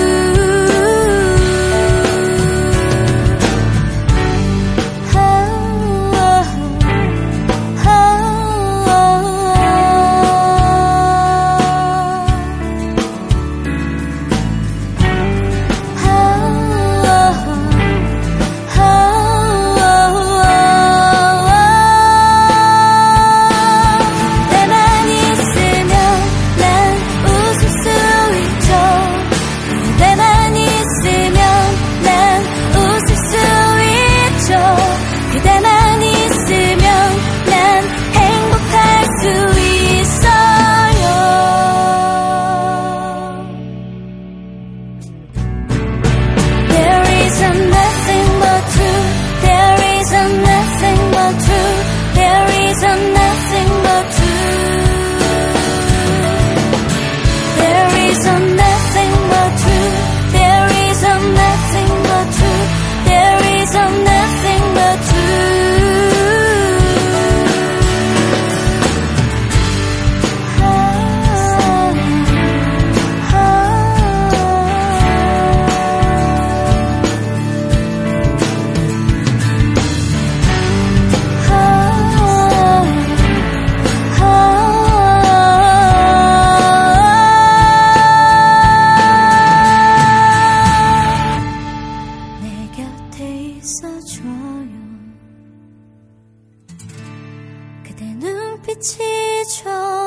그대만 있으면 난 웃을 수 있죠. 그대만 있으면 난 웃을 수 있죠. 그대만 있으면 난 행복할 수 있어요. There is nothing but true. There is nothing but true. There is nothing but true. There is nothing but true. There is nothing but true. There is nothing but 내 곁에 있어줘요. 그대 눈빛이 좋아요.